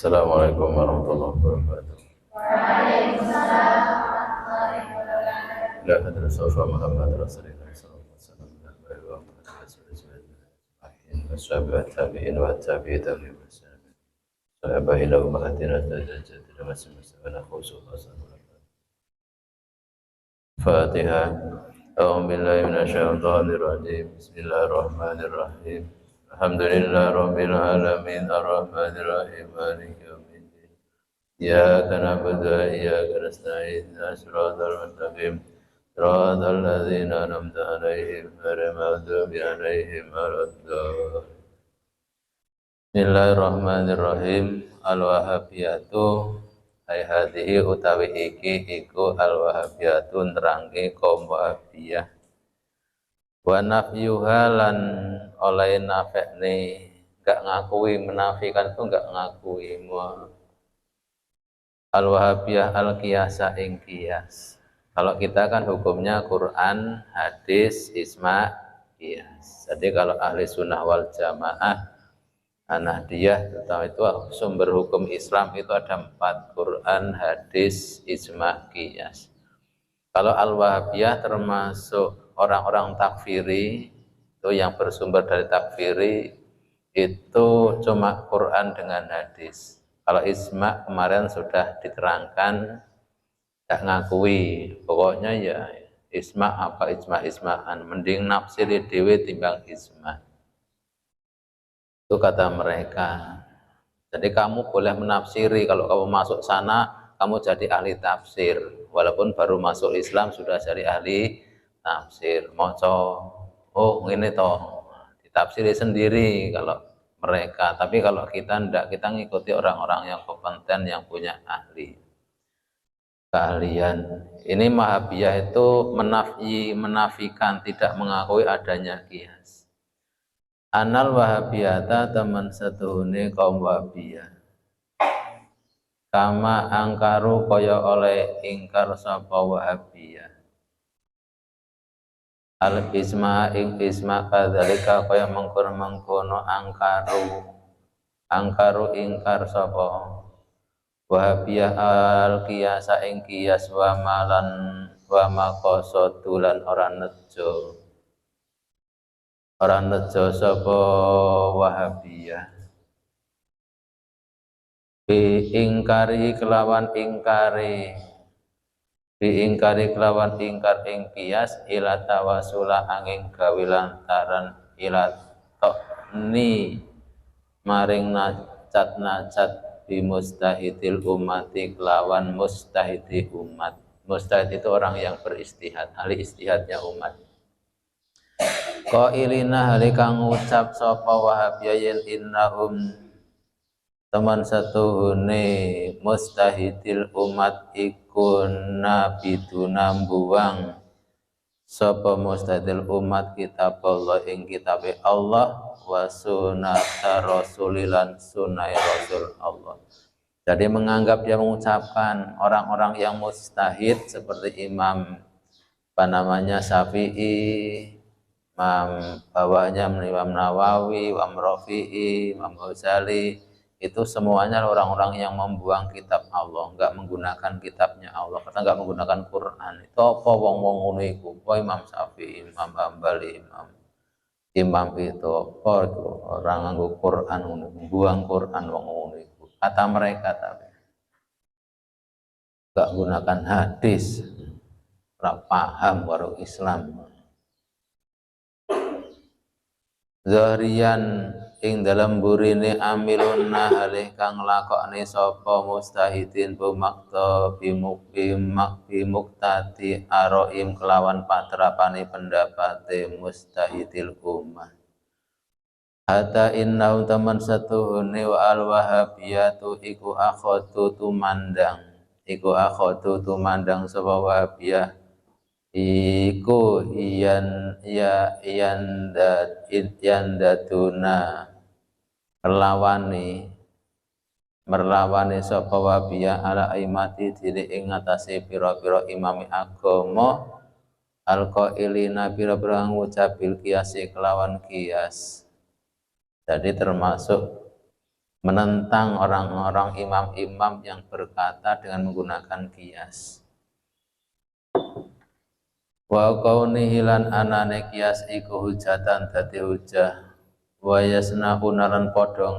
Assalamualaikum warahmatullahi wabarakatuh. La hadra sofa Muhammad Rasulullah sallallahu alaihi wasallam wa tabi'in wa tabi'in sahabahi lahum hadina tajajjad masana khusus Fatihah. A'udzu billahi minasyaitonir rajim. Bismillahirrahmanirrahim. Alhamdulillahirabbil alamin arrahmanir rahim maliki yaumiddin. Iyyaka na'budu wa iyyaka nasta'in ihdinas siratal mustaqim siratal ladzina an'amta 'alaihim ghairil maghdubi 'alaihim waladdallin. Bismillahirrahmanirrahim. Al-Wahabiyatu hai hadihi utawi iki iku al-Wahabiyatu nerangke kaum Wahabiyah. Wa nafyuha lan oleh nafekne gak ngakui, menafikan itu gak ngakui al-Wahabiyah al-qiyasa ing qiyas. Kalau kita kan hukumnya Quran, hadis, ijma, qiyas. Jadi kalau ahli sunnah wal jamaah Nahdiyah terutama itu sumber hukum Islam itu ada 4, Quran, hadis, ijma, qiyas. Kalau al-Wahabiyah termasuk orang-orang takfiri, itu yang bersumber dari takfiri itu cuma Quran dengan hadis. Kalau ijma kemarin sudah diterangkan, tidak ngakui, pokoknya ya ijma apa ijma-ijma'an, mending nafsiri dewe timbang ijma. Itu kata mereka. Jadi kamu boleh menafsiri, kalau kamu masuk sana kamu jadi ahli tafsir, walaupun baru masuk Islam sudah jadi ahli tafsir. Moco, oh ini toh ditafsiri sendiri kalau mereka. Tapi kalau kita tidak, kita ngikuti orang-orang yang kompeten, yang punya keahlian. Ini Wahabiyah itu menafikan, tidak mengakui adanya qiyas. Anal Wahabiyata teman setuhune kaum Wahabiyah. Kama angkaru kaya oleh ingkar sapa Wahabiyah. Al isma ing isma kadzalika kaya mengkono angkaru ingkar sapa Wahabiyah al qiyasa ing qiyas wa malan wa maqasadulan orang nejo sapa Wahabiyah biingkari kelawan ingkar ing qiyas ila tawasula angin gawe lantaran ila tokni maring nacat bimustahidil umati kelawan mustahidi umat. Mustahid itu orang yang beristihad, ahli istihadnya umat. Qailina halikang ngucap sapa Wahabiyah yen innahum teman satuhune mustahidil umat iku nabiduna buang sapa mustahidil umat kitab Allah ing kitabe Allah wa sunnata rasulilan sunai rasul Allah. Jadi menganggap dia mengucapkan orang-orang yang mustahid seperti Imam Syafi'i, bawahnya Imam Nawawi, Imam Rafi'i, Imam Ghazali, itu semuanya orang-orang yang membuang kitab Allah, enggak menggunakan kitabnya Allah, karena enggak menggunakan Quran. Itu apa wong-wong ngono iku? Imam Syafi'i, Imam Hambali, Imam itu apa itu orang nganggo Quran ngono, membuang Quran wong ngono iku. Kata mereka tapi enggak gunakan hadis, ora paham karo Islam. Zahriyan ing dalam burine amilun nahalih kang lakokne sapa mustahidin bumakta bimuktati aroim kelawan patrapane pendapate mustahidil ummah. Hatta innau teman satuhune wa al-Wahabiyatu iku akhatu tumandang sapa Wahabiyah iku yandatuna merlawani sapa Wahabiyah ala imati diri ing ngatasi pira-pira imami agama alqailina pira-pira ngucap bil qiyasi kelawan qiyas. Jadi termasuk menentang orang-orang imam-imam yang berkata dengan menggunakan kias. Wa kaunihi lan anane kias iku hujatan dadi hujah. Wa yasnauna lan padha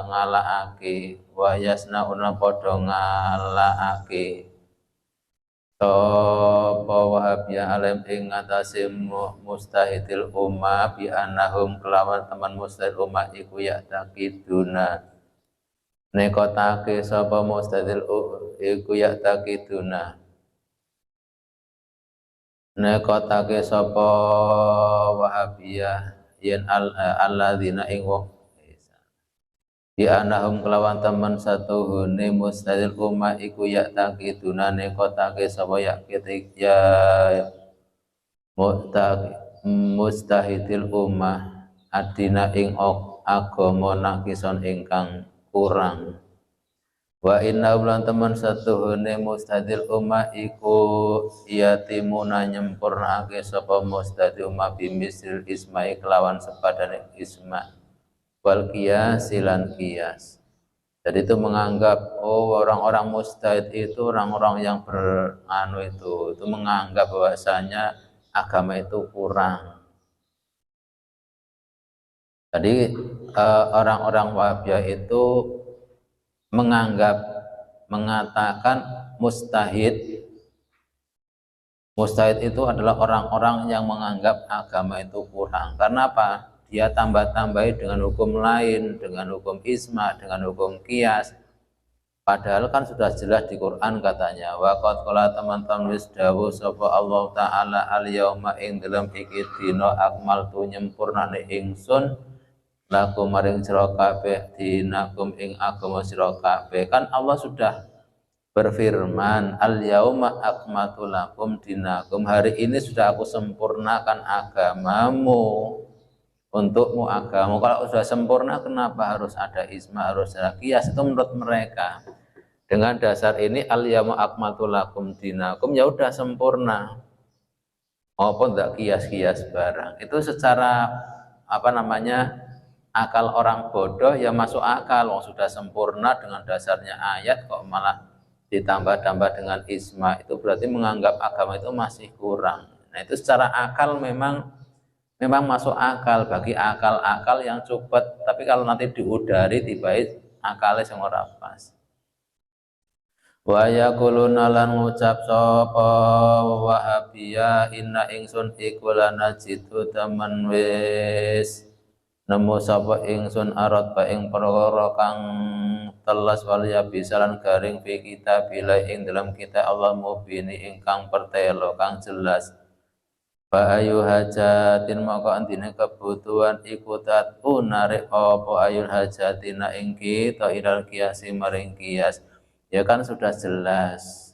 ngalakake, wa yasnauna padha ngalakake sapa Wahabiyah alim ing ngatasi mustahidil ummah bi annahum kelawan teman mustahid ummah iku ya takiduna nekotake sapa mustahidil iku ya takiduna nekotake sapa Wahabiyah yen alladzina ing wong di anahum kelawan teman satu hune mustahil ummah iku ya takiduna nekotake sapa ya ketik ya mustahidil ummah adina ing agama nakison ingkang kurang. Wa inna ulan teman satu hune mustahidil ummah iku yatimuna nyempurnake sapa mustahidil ummah bimisril isma'i kelawan sepadane isma' wal qiyas silan qiyas. Jadi itu menganggap orang-orang mustahid itu orang-orang yang itu menganggap bahwasanya agama itu kurang. Jadi orang-orang Wahabiyah itu mengatakan mustahid itu adalah orang-orang yang menganggap agama itu kurang. Karena apa? Dia tambah-tambahi dengan hukum lain, dengan hukum isma, dengan hukum qiyas. Padahal kan sudah jelas di Quran katanya, wa qad qala teman-teman wis dawuh sapa Allah taala al yauma ing dalem iki dina akmaltu nyempurnane ingsun lakum maring sira kabeh dinakum ing agama sira kabeh. Kan Allah sudah berfirman al yauma akmaltu lakum dinakum, hari ini sudah aku sempurnakan agamamu. Untukmu agama, kalau sudah sempurna kenapa harus ada isma, harus ada qiyas? Itu menurut mereka. Dengan dasar ini al yauma akmaltu lakum dinakum, ya udah sempurna. Maupun enggak qiyas-qiyas barang. Itu secara akal orang bodoh ya masuk akal. Sudah sempurna dengan dasarnya ayat kok malah ditambah-tambah dengan isma, itu berarti menganggap agama itu masih kurang. Nah, itu secara akal memang masuk akal bagi akal-akal yang cepet, tapi kalau nanti diudari tiba-tiba akalnya sing ora pas. Wa yaquluna lan ngucap sapa Wahabiyah inna ingsun iku lanajidu temen wis nemu sapa ingsun arat ba ing perkara kang telas wal ya bisalan garing fi kitabillah ing dalam kitab Allah mubini ingkang pertelo kang jelas. Fa ayu hajatin maka antine kebutuhan iku tatu narik apa ayul hajatina ing kita ilal qiyasi maring qiyas. Ya kan sudah jelas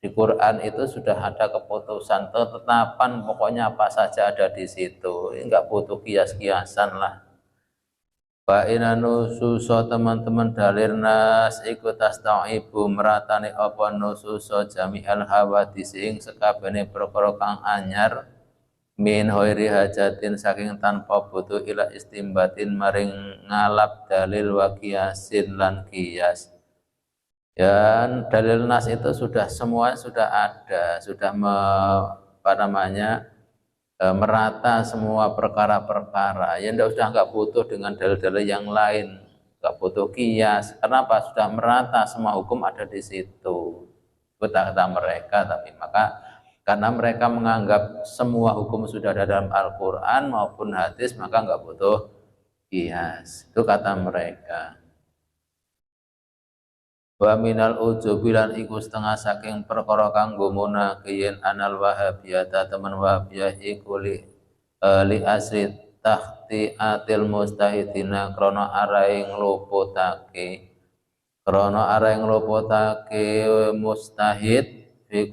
di Quran itu sudah ada keputusan ketetapan, pokoknya apa saja ada di situ, enggak butuh kias-kiasan lah. Fa inanu suso teman-teman dalir nas iku tastaibu meratani apa nususo jami'al hawadis ing sekabehane perkara kang anyar min hoiri hajatin saking tanpa butuh ila istimbatin maring ngalap dalil wa qiyasin lan qiyas. Ya, dalil nas itu sudah semua sudah ada, sudah merata semua perkara-perkara. Ya enggak butuh dengan dalil-dalil yang lain, enggak butuh qiyas. Kenapa? Sudah merata semua hukum ada di situ. Kata mereka, tapi maka karena mereka menganggap semua hukum sudah ada dalam Al-Quran maupun hadis, maka enggak butuh qiyas. Itu kata mereka. Wa minal ujubilan iku setengah saking perkara kang gumuna kiyen anal wahabiyata teman wahabiyah iku li asri tahti atil mustahidina krana araing luputake mustahid fi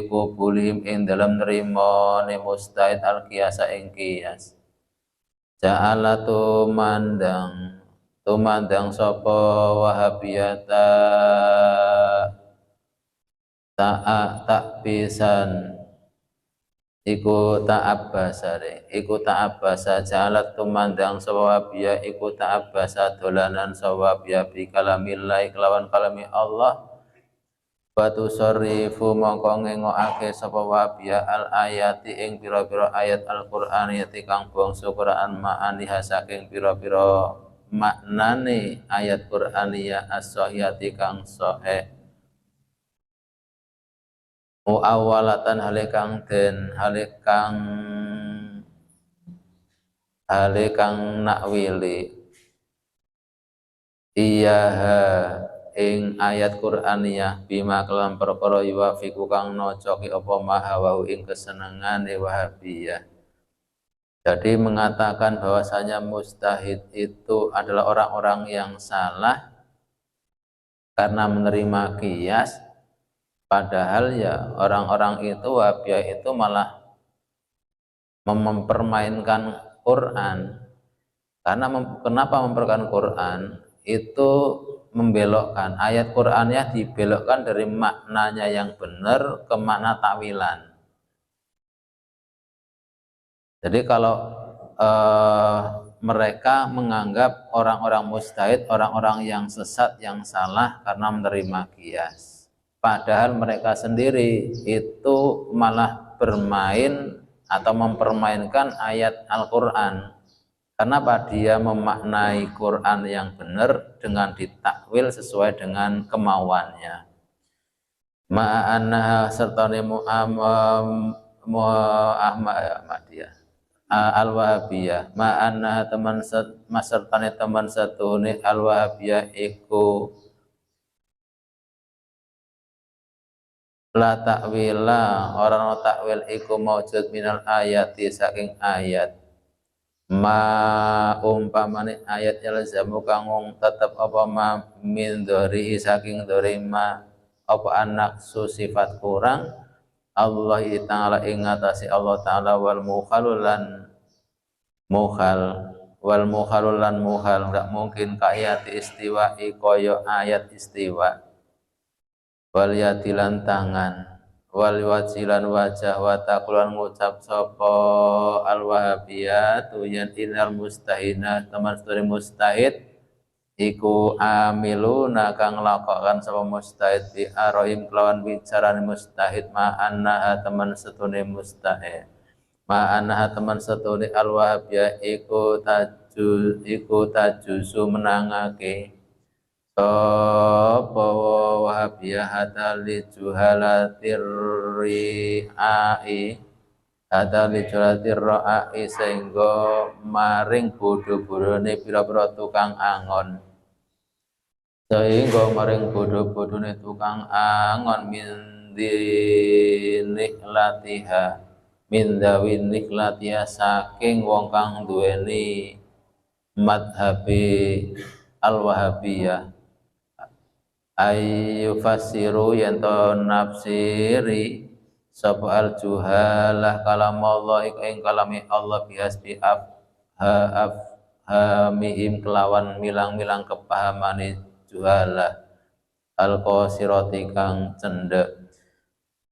qubulihim ing dalam nerima ne mustahid al qiyasa ing qiyas. Ja'ala tumandang sapa wahabiyata tak pisan iku ta'abbasa iku ta'abbasa jalat tumandang sawabia iku ta'abbasa dolanan sawabia bi kalamillahi kelawan kalami Allah batu sorifu mongko ngengokake sapa wabia al ayati ing pira-pira ayat Al-Qur'an yati kang bangsa Qur'an ma'aniha saking pira-pira maknane ayat Qur'aniyah as-sahihati kang sahih muawwalatan hale kang nakwili iyaha ing ayat Qur'aniyah bima kelam perkara yuwafiku kang nocoki apa mahawahu ing kesenengane Wahabiyah. Jadi mengatakan bahwasanya mustahid itu adalah orang-orang yang salah karena menerima qiyas, padahal ya orang-orang itu Wahabiyah itu malah mempermainkan Quran. Karena kenapa mempermainkan Quran? Itu membelokkan ayat Qur'annya, dibelokkan dari maknanya yang benar ke makna takwilan. Jadi kalau mereka menganggap orang-orang mustahid, orang-orang yang sesat, yang salah karena menerima qiyas, padahal mereka sendiri itu malah bermain atau mempermainkan ayat Al-Quran. Kenapa? Dia memaknai Quran yang benar dengan ditakwil sesuai dengan kemauannya. Ma'anah sertane Ahmadiyah Al-Wahabiyah ma'anah sertane teman satune Al-Wahabiyah iku la takwila orang takwil iku maujud minal ayati saking ayat ma umpamane ayat yalzamu kang tetep apa ma min dzarihi saking dzari ma apa anak sifat kurang Allah taala ing ngatasi Allah taala wal mukhalulan mukhal enggak mungkin ka ayat istiwa kaya ayat istiwa wal yadilan tangan wal wajilan wajah wa taqulan ngucap sapa al wahabiyah yan inal mustahina teman story mustahid iku amiluna kang nglakokan sapa mustahid bi arohim kelawan bicarane mustahid ma annaha teman setune mustahid ma annaha teman setune al wahabiyah iku tajusu menangake sapa Wahabiyah hadali juhalatir ri'ai hadali juhalatir ri'ai sehingga maring bodho-bodhone pira-pira tukang angon tukang angon min dawinik latiha saking wong kang duweni madhabi al-wahabiyah ayu fasiru yanto nafsiri sapa al juhalah kalam Allah ing kalami Allah bihasbi afhamihim kelawan milang-milang kepahamane juhalah al qasirati kang cendek.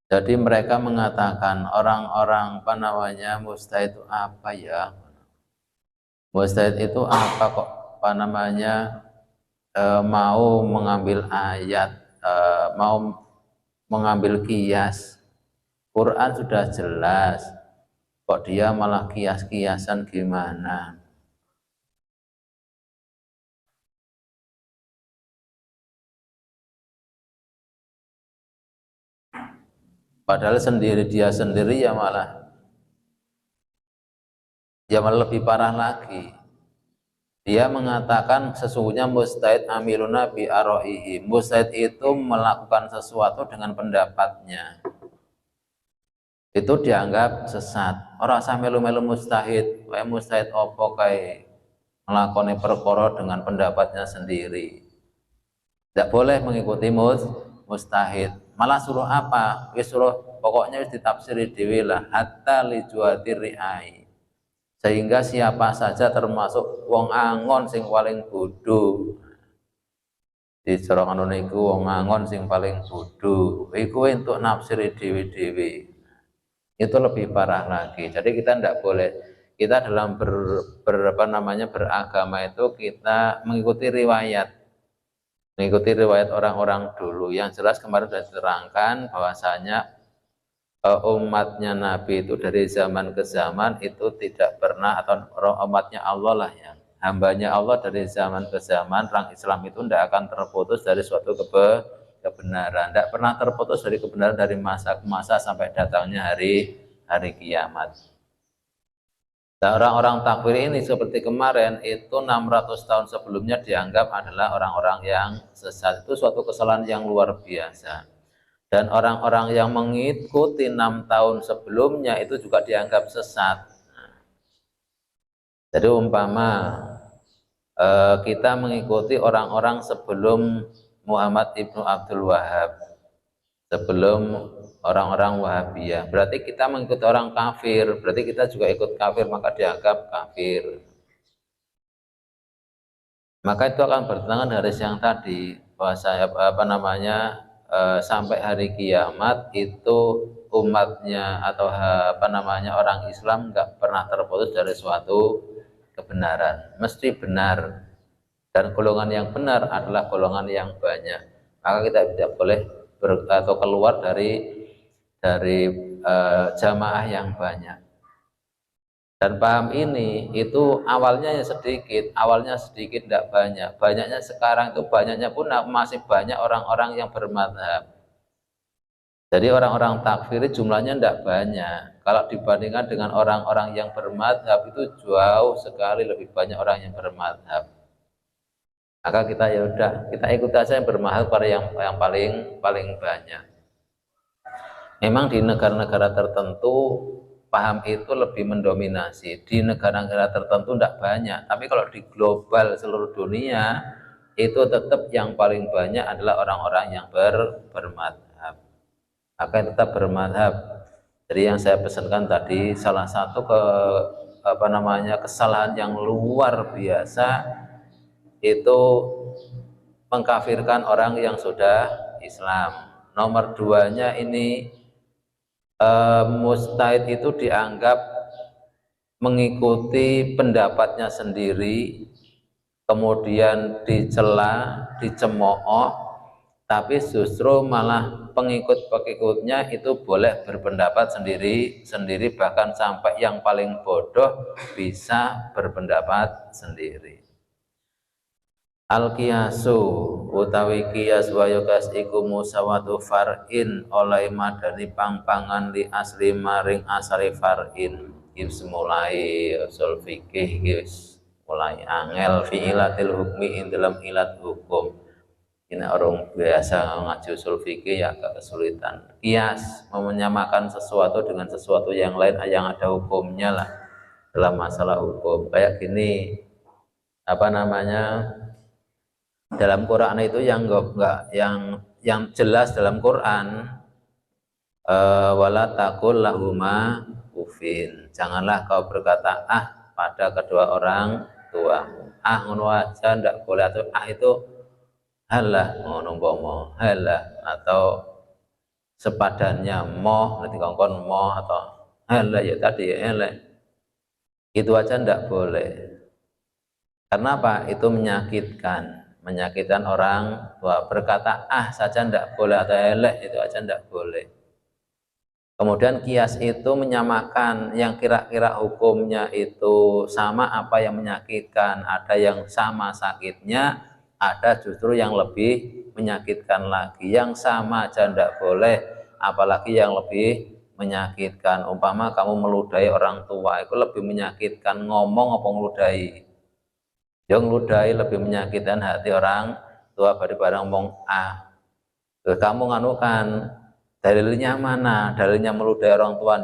Jadi mereka mengatakan orang-orang mustahid itu apa ya? Mustahid itu apa kok mau mengambil ayat, mau mengambil qiyas. Quran sudah jelas, kok dia malah qiyas-qiyasan gimana? Padahal dia sendiri ya malah lebih parah lagi. Dia mengatakan sesungguhnya mustahid amiluna bi aroihi. Mustahid itu melakukan sesuatu dengan pendapatnya. Itu dianggap sesat. Orang usah melu-melu mustahid. Kayak mustahid opo kayak ngelakoni perkara dengan pendapatnya sendiri. Tidak boleh mengikuti mustahid. Malah suruh apa? Wis suruh pokoknya wis ditafsiri dhewe lah hatta li juhatir ri'ai. Sehingga siapa saja termasuk wong angon sing paling bodoh di corongan niku wong angon sing paling bodoh iku entuk nafsiri dewi-dewi itu lebih parah lagi. Jadi kita tidak boleh, kita dalam beragama itu kita mengikuti riwayat orang-orang dulu. Yang jelas kemarin sudah diterangkan bahwasanya umatnya Nabi itu dari zaman ke zaman itu tidak pernah, atau umatnya Allah lah, yang hambanya Allah dari zaman ke zaman, orang Islam itu tidak akan terputus dari suatu kebenaran, tidak pernah terputus dari kebenaran dari masa ke masa sampai datangnya hari kiamat. Nah, orang-orang takfir ini seperti kemarin itu 600 tahun sebelumnya dianggap adalah orang-orang yang sesat. Itu suatu kesalahan yang luar biasa. Dan orang-orang yang mengikuti 6 tahun sebelumnya itu juga dianggap sesat. Jadi umpama kita mengikuti orang-orang sebelum Muhammad ibnu Abdul Wahab, sebelum orang-orang Wahabiyah, berarti kita mengikuti orang kafir, berarti kita juga ikut kafir, maka dianggap kafir. Maka itu akan bertentangan dari yang tadi, bahwa sampai hari kiamat itu umatnya atau orang Islam nggak pernah terputus dari suatu kebenaran, mesti benar, dan golongan yang benar adalah golongan yang banyak. Maka kita tidak boleh atau keluar dari jamaah yang banyak. Dan paham ini itu awalnya sedikit tidak banyak. Banyaknya sekarang itu banyaknya pun masih banyak orang-orang yang bermadhab. Jadi orang-orang takfir jumlahnya tidak banyak. Kalau dibandingkan dengan orang-orang yang bermadhab itu jauh sekali lebih banyak orang yang bermadhab. Maka kita kita ikut saja yang bermadhab pada yang paling banyak. Memang di negara-negara tertentu paham itu lebih mendominasi, di negara-negara tertentu tidak banyak, tapi kalau di global seluruh dunia itu tetap yang paling banyak adalah orang-orang yang bermadhab. Maka tetap bermadhab. Jadi yang saya pesankan tadi, salah satu kesalahan yang luar biasa itu mengkafirkan orang yang sudah Islam. Nomor duanya ini mustahid itu dianggap mengikuti pendapatnya sendiri, kemudian dicela, dicemooh, tapi justru malah pengikut-pengikutnya itu boleh berpendapat sendiri, bahkan sampai yang paling bodoh bisa berpendapat sendiri. Al-qiyasu utawi qiyas wa yuqas iku musawatu far'in oleh madani pangpangan li asli maring asari far'in. Gips mulai usul fikih, gips mulai angel fi ilatil hukmi ing dalam ilat hukum. Ini orang biasa ngaji usul fikih ya agak kesulitan. Qiyas menyamakan sesuatu dengan sesuatu yang lain yang ada hukumnya lah dalam masalah hukum. Kayak gini, dalam Quran itu yang jelas dalam Quran, wala taqul lahuma ufin, janganlah kau berkata pada kedua orang tua. Ngono aja ndak boleh, atau itu halah ngono umpama halah, atau sepadannya moh, nanti kongkon moh, atau halah ya tadi ya elek, itu aja ndak boleh. Karena apa? Itu menyakitkan orang tua. Berkata saja tidak boleh, atau elek itu aja tidak boleh. Kemudian kias itu menyamakan yang kira-kira hukumnya itu sama apa yang menyakitkan. Ada yang sama sakitnya, ada justru yang lebih menyakitkan lagi. Yang sama aja tidak boleh, apalagi yang lebih menyakitkan. Umpama kamu meludahi orang tua, itu lebih menyakitkan ngomong apa ngeludahi. Yang ludahi lebih menyakitkan hati orang tua daripada ngomong kamu nganukan dalilnya mana? Dalilnya meludahi orang tua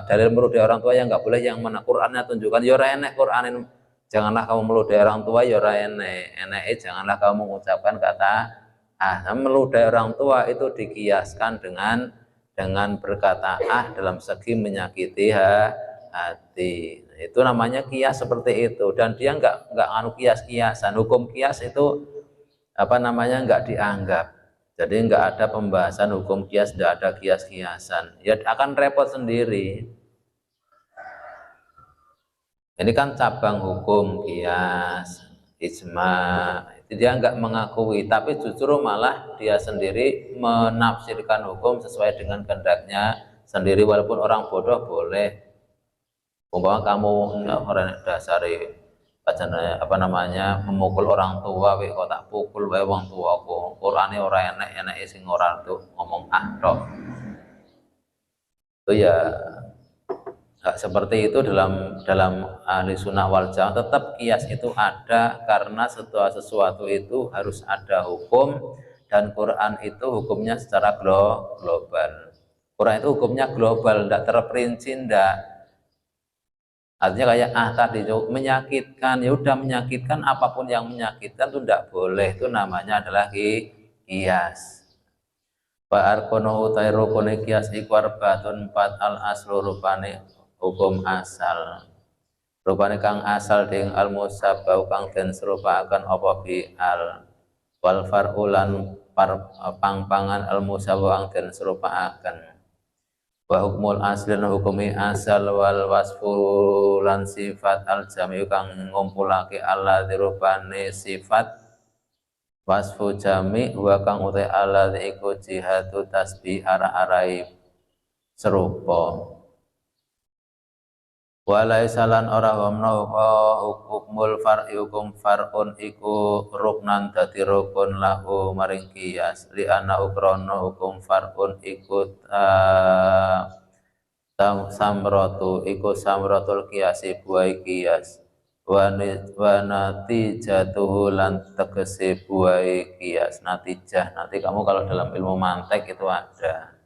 dalil meludahi orang tua yang nggak boleh, yang mana Qur'annya tunjukkan. Ya ora enek Qur'anin, janganlah kamu meludahi orang tua, ya ora enek janganlah kamu mengucapkan kata meludahi orang tua itu dikiaskan dengan berkata dalam segi menyakiti hati. Itu namanya kias seperti itu, dan dia nggak kias-kiasan. Hukum kias itu nggak dianggap. Jadi nggak ada pembahasan hukum kias, nggak ada kias-kiasan. Ya akan repot sendiri. Ini kan cabang hukum kias, ijma, itu dia nggak mengakui, tapi justru malah dia sendiri menafsirkan hukum sesuai dengan kehendaknya sendiri, walaupun orang bodoh boleh. Umpama kamu orang dasari apa namanya memukul orang tua, kok tak pukul wae wong tuaku. Qur'ane ora enek sing ora tuh ngomong tok. Itu ya hak seperti itu dalam ahli sunnah wal jamaah. Tetap kias itu ada karena sesuatu itu harus ada hukum, dan Quran itu hukumnya secara global. Quran itu hukumnya global, tidak terperinci, tidak. Artinya kayak tadi menyakitkan, ya udah menyakitkan, apapun yang menyakitkan itu tidak boleh, itu namanya adalah kias. Wa arkono utai rukune kias iku arbaatun 4 al aslu rupane hukum asal. Rupane kang asal ding al musabbau kang den serupaaken apa bi al wal farulan pangpangan al musabbau kang den serupaaken. Wa hukmul aslin hukumi asal wal wasfu lan sifat al jami'u kang ngumpulake alladzi rupane sifat wasfu jami' wa kang utai alladzi iku jihatu tasbih arah-arai serupa. Walai salan ora wamna hukmul far'i hukum far'un iku ruknan dadi rukun lahu maring qiyas li ana ukrono hukum far'un iku samratu iku samratul qiyasi buai qiyas wa natijatuhu lan tegese buai qiyas. Natijah, nanti kamu kalau dalam ilmu mantek itu ada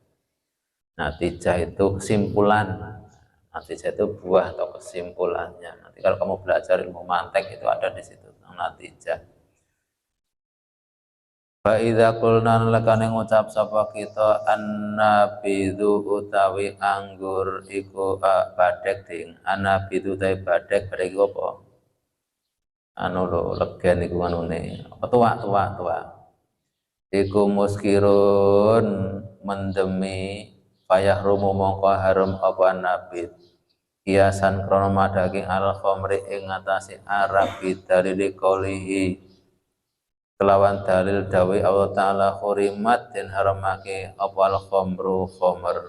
natijah, itu kesimpulan. Natijah itu buah atau kesimpulannya. Nanti kalau kamu belajar ilmu mantek itu ada di situ tentang natijah. Fa idza qulna lakane ngucap sapa kita annabidu utawi anggur iku badek ding. Annabidu utawi badek iku apa? Anu lho legen iku anune. Apa tua. Iku muskirun mendemi payah rumu mongko harum apa nabid kiasan krono madaging al khamri ing ngatasi arak bidalil qaulihi kelawan dalil dawi Allah taala hurimat den haramake apa al khamru khamr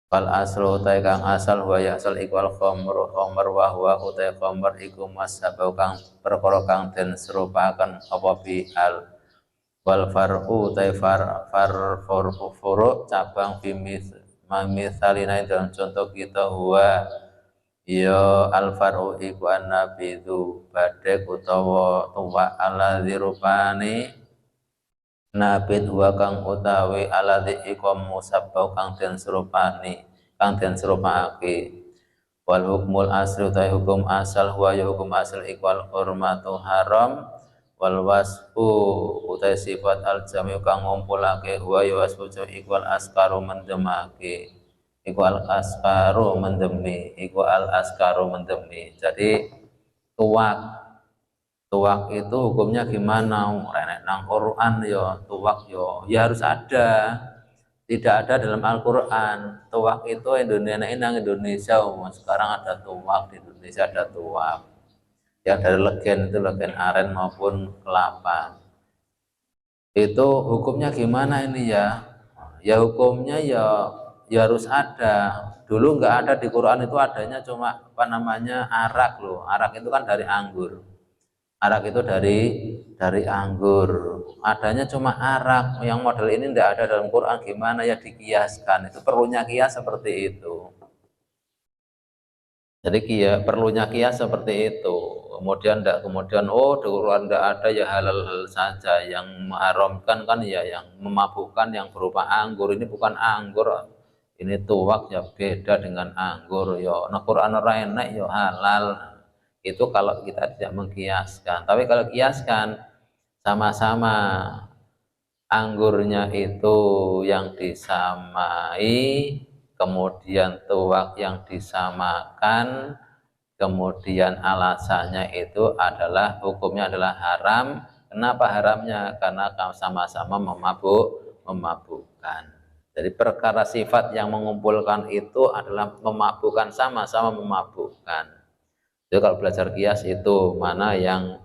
fal aslu utai kang asal wa asal iku al khamru khamr wa huwa utai khamr iku masabau kang perkara kang den serupaken apa bi al wal far'u utai furu cabang misalina dalam contoh kita huwa ya al far'u iku annabidu badek utawa tuwa alladzi rupane nabid huwa kang utawi alladzi iku musabbau kang den serupane kang den serupaake wal hukmul asli utai hukum asal huwa ya hukum asal iku al hurmatu haram wal wasfu utai sifat al jami kang ngumpulake huwa ya wasfu iku al askaru mendemake iku al askaru mendemi iku al askaru mendemi. Jadi tuak itu hukumnya gimana? Renek nang Quran ya tuak ya harus ada. Tidak ada dalam Al-Quran. Tuak itu Indonesia sekarang ada tuak, di Indonesia ada tuak. Yang dari legen itu legen aren maupun kelapa. Itu hukumnya gimana ini ya? Ya hukumnya ya harus ada. Dulu nggak ada di Quran, itu adanya cuma apa namanya arak loh. Arak itu kan dari anggur. Arak itu dari anggur. Adanya cuma arak. Yang model ini tidak ada dalam Quran, gimana ya dikiaskan? Itu perlunya kias seperti itu. Jadi perlunya kias seperti itu. Kemudian di Quran tidak ada ya halal saja. Yang mengharamkan kan ya yang memabukkan yang berupa anggur. Ini bukan anggur, ini tuak ya beda dengan anggur ya. Nah Quran ora enak ya halal. Itu kalau kita tidak mengkiaskan. Tapi kalau kiaskan sama-sama anggurnya itu yang disamai, kemudian tuak yang disamakan, kemudian alasannya itu adalah hukumnya adalah haram, Kenapa haramnya? Karena sama-sama memabukkan. Jadi perkara sifat yang mengumpulkan itu adalah memabukkan, sama-sama memabukkan. Jadi kalau belajar kias itu mana yang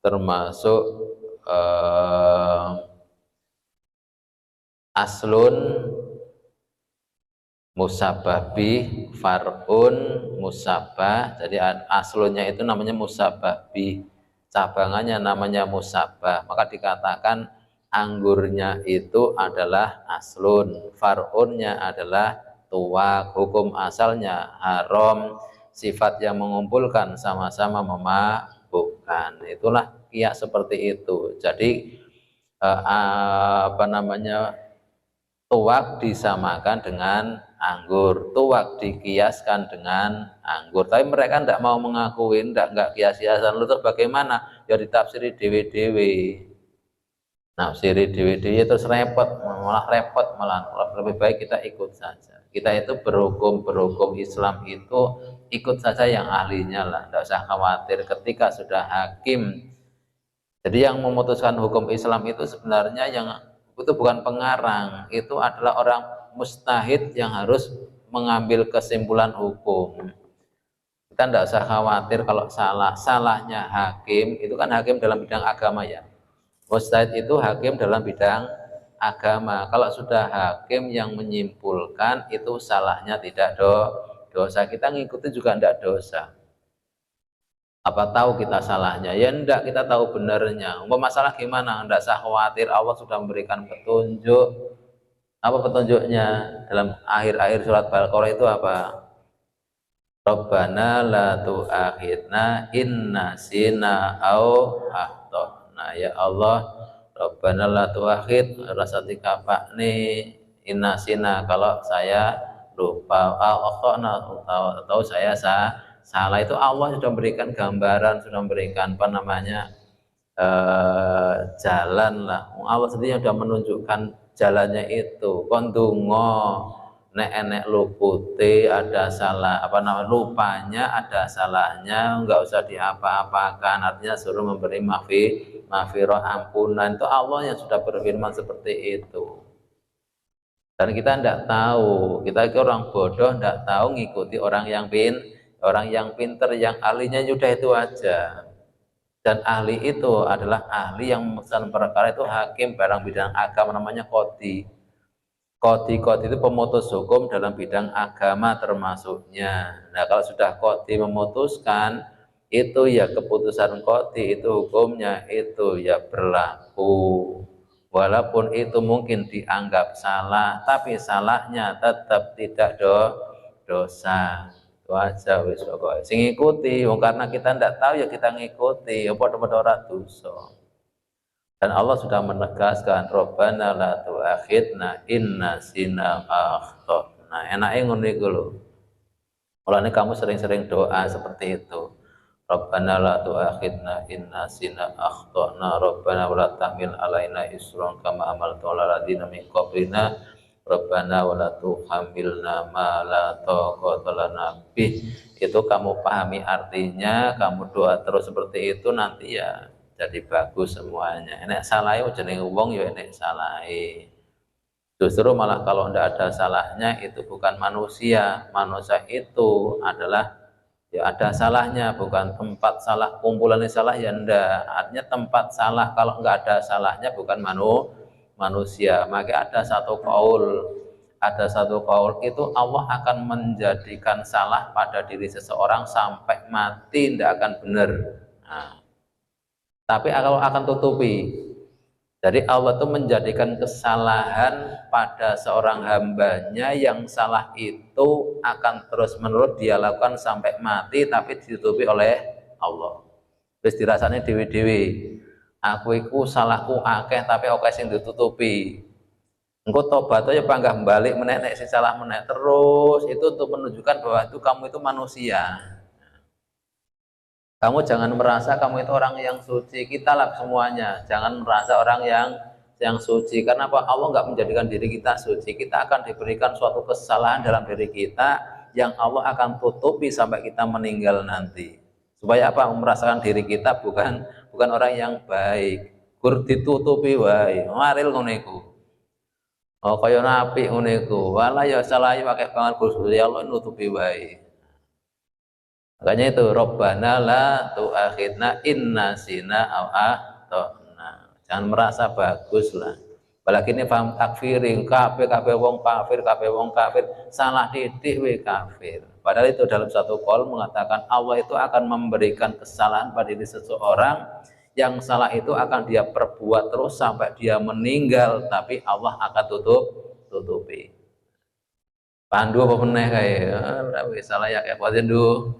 termasuk aslun musabah bih, far'un musabah. Jadi aslunnya itu namanya musabah bih, cabangannya namanya musabah. Maka dikatakan anggurnya itu adalah aslun, far'unnya adalah tuak, hukum asalnya haram, sifat yang mengumpulkan sama-sama memabukkan. Itulah kias seperti itu. Jadi tuak disamakan dengan anggur, tuak dikiaskan dengan anggur. Tapi mereka tidak mau mengakui, enggak kias-kiasan. Lalu terus bagaimana? Ya ditafsiri dewe-dewe. Nafsiri dewe-dewe terus repot, malah lebih baik kita ikut saja. Kita itu berhukum Islam itu ikut saja yang ahlinya lah, tidak usah khawatir ketika sudah hakim. Jadi yang memutuskan hukum Islam itu sebenarnya yang itu bukan pengarang, itu adalah orang mustahid yang harus mengambil kesimpulan hukum. Kita tidak usah khawatir kalau salahnya hakim, itu kan hakim dalam bidang agama ya. Mustahid itu hakim dalam bidang agama. Kalau sudah hakim yang menyimpulkan, itu salahnya tidak dosa. Kita ngikuti juga tidak dosa. Apa tahu kita salahnya? Ya enggak, kita tahu benernya. Masalah gimana? Enggak usah khawatir, Allah sudah memberikan petunjuk. Apa petunjuknya? Dalam akhir-akhir surat Baqarah itu apa? Rabbana la tu'akhidna inna sina au akhtana. Ya Allah, Rabbana la tu'akhid, rasa dikapakni inna sina, kalau saya lupa, akhtana atau saya salah. Itu Allah sudah memberikan gambaran, sudah memberikan jalan lah. Allah sendiri sudah menunjukkan jalannya itu. Kondungo nek lupute ada salah, lupanya ada salahnya, enggak usah diapa-apakan. Artinya suruh memberi maghfirah, ampunan. Itu Allah yang sudah berfirman seperti itu. Dan kita tidak tahu, kita orang bodoh tidak tahu ngikuti orang yang pinter, yang ahlinya sudah itu aja. Dan ahli itu adalah ahli yang memutuskan perkara itu hakim barang bidang agama, namanya qadhi. Qadhi itu pemutus hukum dalam bidang agama termasuknya. Nah, kalau sudah qadhi memutuskan, itu ya keputusan qadhi, itu hukumnya itu ya berlaku. Walaupun itu mungkin dianggap salah, tapi salahnya tetap tidak dosa. Itu aja wis pokoke. Sing ngikuti, karena kita tidak tahu ya kita ngikuti, ya padha-padha ora dosa. Dan Allah sudah menegaskan, Rabbana la tu'akhidna inna sina akhtana. Enake ngono iku lho. Mulane kamu sering-sering doa seperti itu. Rabbana la tu'akhidna inna sina akhtana, Rabbana wa la tahmil alaina isran kama amaltu ala ladina min qablina, Rabbana wa la tuhammilna ma la taqata lana bih. Itu kamu pahami artinya, kamu doa terus seperti itu, nanti ya jadi bagus semuanya. Enek salahe jenenge wong ya enek salahe. Justru malah kalau tidak ada salahnya itu bukan manusia. Manusia itu adalah ya ada salahnya, bukan tempat salah, kumpulannya salah ya enggak. Artinya tempat salah, kalau enggak ada salahnya bukan manusia. Maka ada satu kaul itu Allah akan menjadikan salah pada diri seseorang sampai mati tidak akan benar. Nah, tapi kalau akan tutupi. Jadi Allah itu menjadikan kesalahan pada seorang hambanya, yang salah itu akan terus menerus dia lakukan sampai mati, tapi ditutupi oleh Allah. Terus dirasanya dewi-dewi, aku iku salahku akeh tapi akeh sing ditutupi. Engko tobat aja panggah balik menek si salah menek terus, itu untuk menunjukkan bahwa itu kamu itu manusia. Kamu jangan merasa kamu itu orang yang suci. Kita lah semuanya, jangan merasa orang yang suci. Karena apa? Allah nggak menjadikan diri kita suci. Kita akan diberikan suatu kesalahan dalam diri kita yang Allah akan tutupi sampai kita meninggal nanti. Supaya apa? Merasakan diri kita bukan orang yang baik. gur ditutupi wae maril ngono iku. Oh kaya apik ngono iku wala ya salah pakai banget Gusti Allah nutupi wae. Makanya itu Rabbana la tu'akhidna inna sina aw akhtana. Jangan merasa bagus lah. Apalagi ini paham takfiring, kabeh wong kafir, salah titik we kafir. Padahal itu dalam satu qaul mengatakan Allah itu akan memberikan kesalahan pada diri seseorang, yang salah itu akan dia perbuat terus sampai dia meninggal, tapi Allah akan tutupi. Pandu apa meneh kae, wis salah ya kayak wajendu.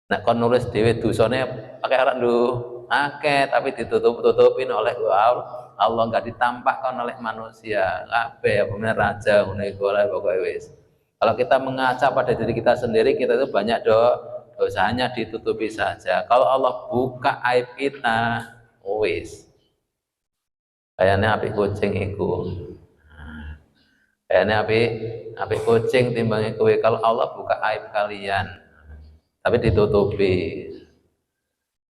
Nek kon nulis dhewe dosane pakai arek ndu akeh tapi ditutup-tutupin oleh Allah, enggak ditampakkan oleh manusia. Kabeh apa meneh raja ngono iku lah pokoke wis. Kalau kita mengaca pada diri kita sendiri, kita itu banyak dosanya ditutupi saja. Kalau Allah buka aib kita, wis. Kayaknya apik kucing iku. Kayaknya apik kucing timbang kowe. Kalau Allah buka aib kalian, tapi ditutupi.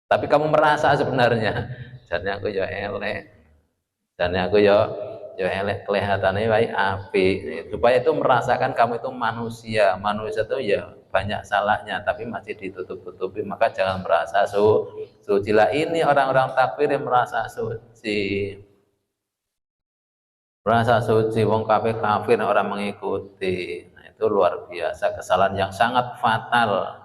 Tapi kamu merasa sebenarnya, jane aku ya elek, jane aku ya elek, kelihatannya wae apik. Supaya itu merasakan kamu itu manusia itu ya banyak salahnya, tapi masih ditutup-tutupi. Maka jangan merasa suci lah. Ini orang-orang takfir yang merasa suci, wong kafir orang mengikuti. Nah, itu luar biasa, kesalahan yang sangat fatal,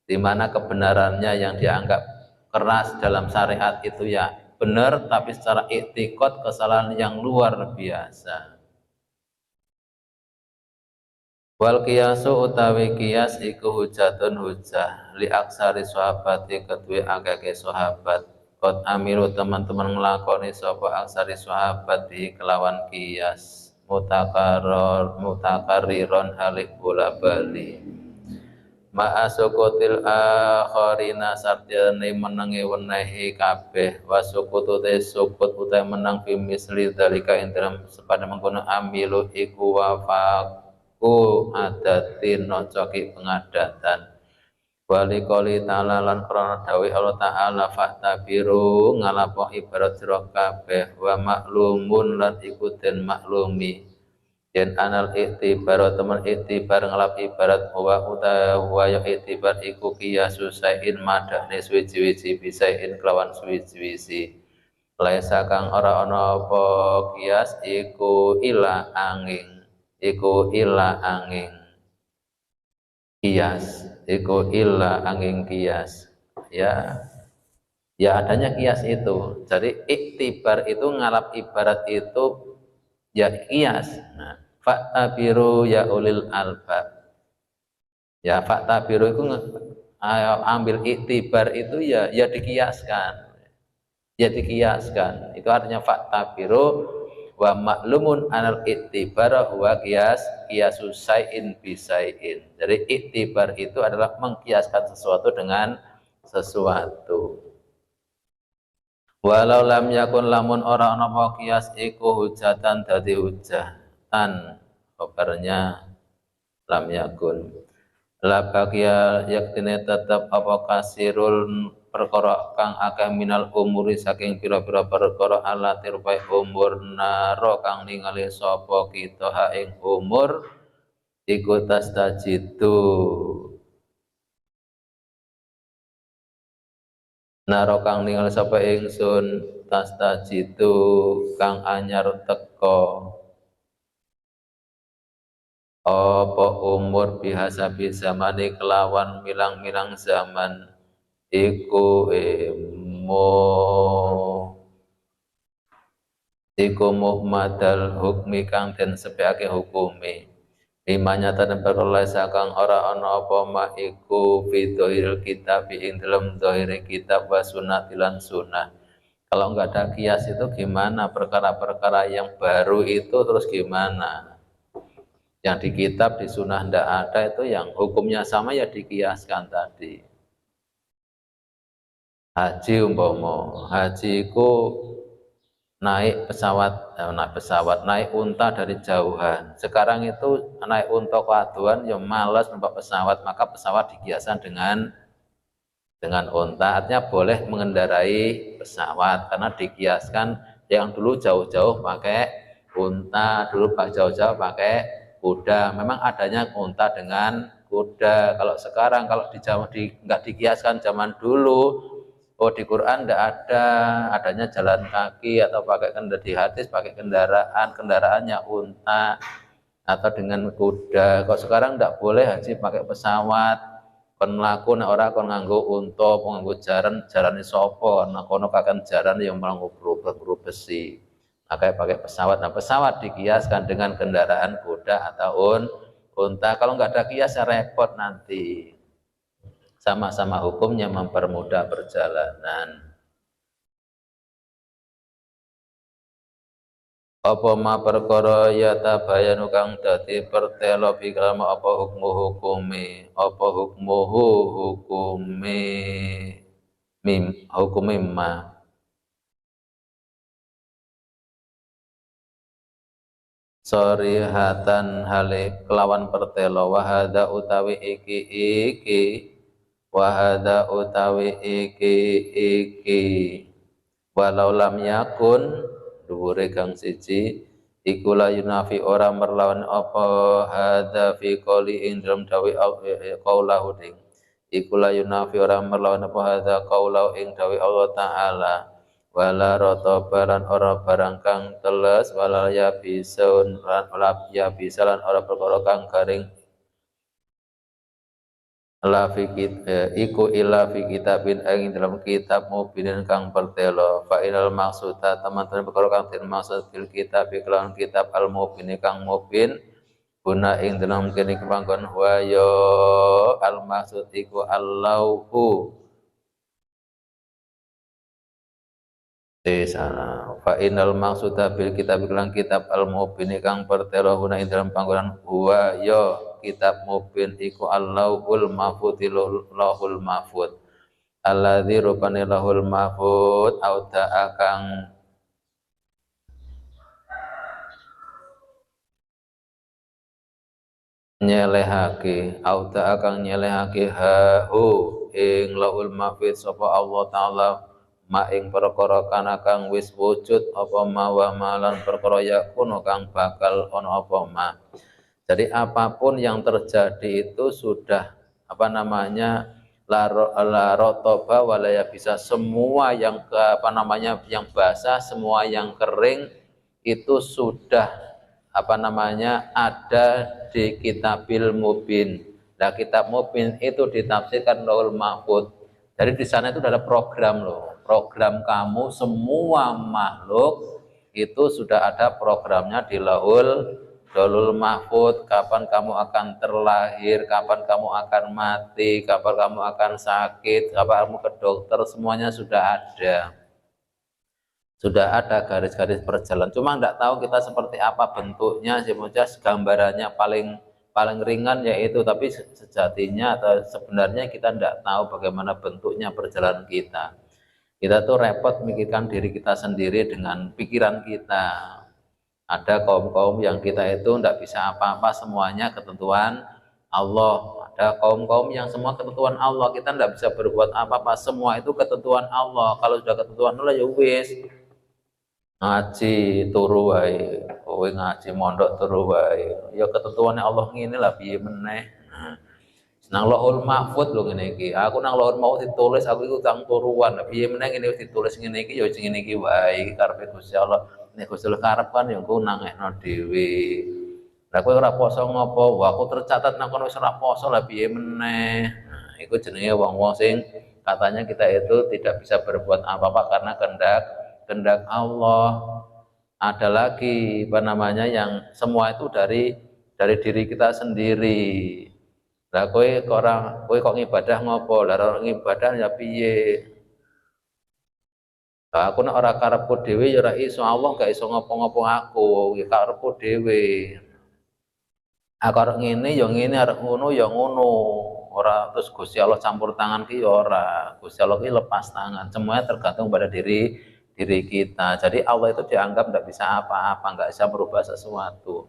di mana kebenarannya yang dianggap keras dalam syariat itu ya benar, tapi secara iktikad kesalahan yang luar biasa. Wal qiyasu utawi qiyas iku hujatun hujah li aksari sahabati kedue akeh sahabat. Qad amiru teman-teman nglakoni sapa aksari sahabat di kelawan qiyas mutakarriron halik bola bali. Ma'asukutil akharina sarjane menangi wenehi kabeh wasukutu te sukut utai menang fi misli dalika ing dalam sepada mengkono amilu iku wafaku adatin nocoki pengadatan wali qoli ta'ala lan krana dawuh Allah ta'ala fa'tabiru ngalapo ibarat sira kabeh wa maklumun lan iku den maklumi yen anal iktibar teman iktibar ngelap ibarat wa ya iktibar iku kiyasu sain madane suwi-wiji bisain kelawan suwi-wiji laisa kang ora ana apa kiyas iku ila angin kiyas ya adanya kiyas itu. Jadi iktibar itu ngalap ibarat itu ya qiyas. Nah, fa'tabiru ya ulil albab. Ya fa'tabiru itu ambil iktibar itu ya dikiaskan. Ya dikiaskan. Itu artinya fa'tabiru wa maklumun anal iktibar wa qiyasu syai'in bi syai'in. Jadi iktibar itu adalah mengkiaskan sesuatu dengan sesuatu. Walau lam yakun lamun ora ana apa qiyas iku hujatan dadi hujatan kabarnya lam yakun la baqiya yaktine tetep apa kasirul perkara kang akeh minal umuri saking pira-pira perkara alatir bae umur naro kang ningali sapa kita ha ing umur iku tastajitu naro kang ningali sapa ingsun tastajitu kang anyar teko apa umur bihasabi zamani kelawan milang-milang zaman iku muhmadal hukmi kang den sepiake hukumi imanya tan perkara sakang ora ana apa ma iku fi dhahiril kitab ing dalem dhahire kitab wa sunnah lan sunnah. Kalau enggak ada kias itu gimana? Perkara-perkara yang baru itu terus gimana? Yang di kitab di sunnah enggak ada itu yang hukumnya sama ya dikiaskan tadi. Haji umpama, haji iku naik pesawat, naik unta dari jauhan. Sekarang itu naik unta ke aduan, ya malas numpak pesawat, maka pesawat dikiaskan dengan dengan unta, artinya boleh mengendarai pesawat karena dikiaskan yang dulu jauh-jauh pakai unta, dulu jauh-jauh pakai kuda. Memang adanya unta dengan kuda. Kalau sekarang kalau nggak dikiaskan zaman dulu, oh di Quran nggak ada, adanya jalan kaki atau pakai kendaraan di hadis pakai kendaraannya unta atau dengan kuda. Kalau sekarang nggak boleh haji pakai pesawat. Kon mlaku nek ora kon nganggo unta, nganggo jarane sapa, nek kono kakan jaran yang mlaku berubah besi. Makanya pakai pesawat. Nah, pesawat dikiaskan dengan kendaraan kuda atau unta. Kalau nggak ada kias ya repot nanti. Sama-sama hukumnya mempermudah perjalanan. Apa ma perkara ya tabayanu kang dadi pertelo bikrama apa hukume apa hukume hukume ma sorihatan hale kelawan pertelo wahada utawi iki wahada utawi iki walau lam yakun dhuwure kang siji iku la yunafi ora merlawan apa hadza fi qouli ing dalem dawe qaulahu ding iku la yunafi ora merlawan apa hadza qaulahu ing dawe Allah taala wala rotobaran ora barang kang teles wala ya bisun ya bisalan ora perkara kang garing la fikit iku illa fi kitabin ing dalam kitab mubinin kang pertelo fa inal maksuda teman-teman perkara kang den maksud bil kitab kelawan kitab al mubin kang mubin guna ing dalam kene kepanggon wa ya al maksud iku allahu sana fa inal maksuda bil kitab kelawan kitab al mubin kang pertelo guna ing dalam panggonan wa ya kitab mubin iku Allahul mahfud lahul mahfud alladzi rupane lahul mahfud auta akang nyelehake auta akang nyelehake hu ing lahul mahfud sapa Allah taala ma ing perkara kana kang wis wujud apa ma malan perkara yakunu kang bakal ana apa ma. Jadi apapun yang terjadi itu sudah la rotoba walaya bisa semua yang yang basah, semua yang kering itu sudah ada di kitabil mubin. Nah, kitab mubin itu ditafsirkan Lauhul Mahfud. Jadi di sana itu ada program loh. Program kamu semua makhluk itu sudah ada programnya di Lauhul Mahfud, kapan kamu akan terlahir, kapan kamu akan mati, kapan kamu akan sakit, kapan kamu ke dokter, semuanya sudah ada. Sudah ada garis-garis perjalanan. Cuma enggak tahu kita seperti apa bentuknya, semoga gambarannya paling ringan yaitu, tapi sejatinya atau sebenarnya kita enggak tahu bagaimana bentuknya perjalanan kita. Kita tuh repot memikirkan diri kita sendiri dengan pikiran kita. Ada kaum-kaum yang kita itu tidak bisa apa-apa, semuanya ketentuan Allah. Ada kaum-kaum yang semua ketentuan Allah, kita tidak bisa berbuat apa-apa, semua itu ketentuan Allah. Kalau sudah ketentuan Allah ya wis. Ngaji turu wae, kowe ngaji mondok turu wae. Ya ketentuannya Allah ngene lah piye meneh. Nang Lauhul Mahfud lho ngene iki. Aku nang Lauhul Mahfud ditulis aku iku kang turuan. Piye meneh ngene wis ditulis ngene iki ya ngene iki wae karepe Gusti Allah. Nek Gusti Allah karep kan ya engko nangekno dhewe. Lah kowe ora poso ngopo? Wah, aku tercatat nang kono wis ora poso lah piye meneh. Nah, iku jenenge wong-wong sing katanya kita itu tidak bisa berbuat apa-apa karena kehendak Allah. Ada lagi yang semua itu dari diri kita sendiri. Lah kowe kok ngibadah ngopo? Lah ora ngibadah ya piye? Lah aku nek ora karepku dhewe ya ora iso, Allah gak iso ngopo-ngopo aku, ya karepku dhewe. Aku arep ngene ya ngene, arep ngono ya ngono. Ora terus Gusti Allah campur tangan ki ya ora. Gusti Allah ki lepas tangan. Semuanya tergantung pada diri kita. Jadi Allah itu dianggap tidak bisa apa-apa, nggak bisa merubah sesuatu.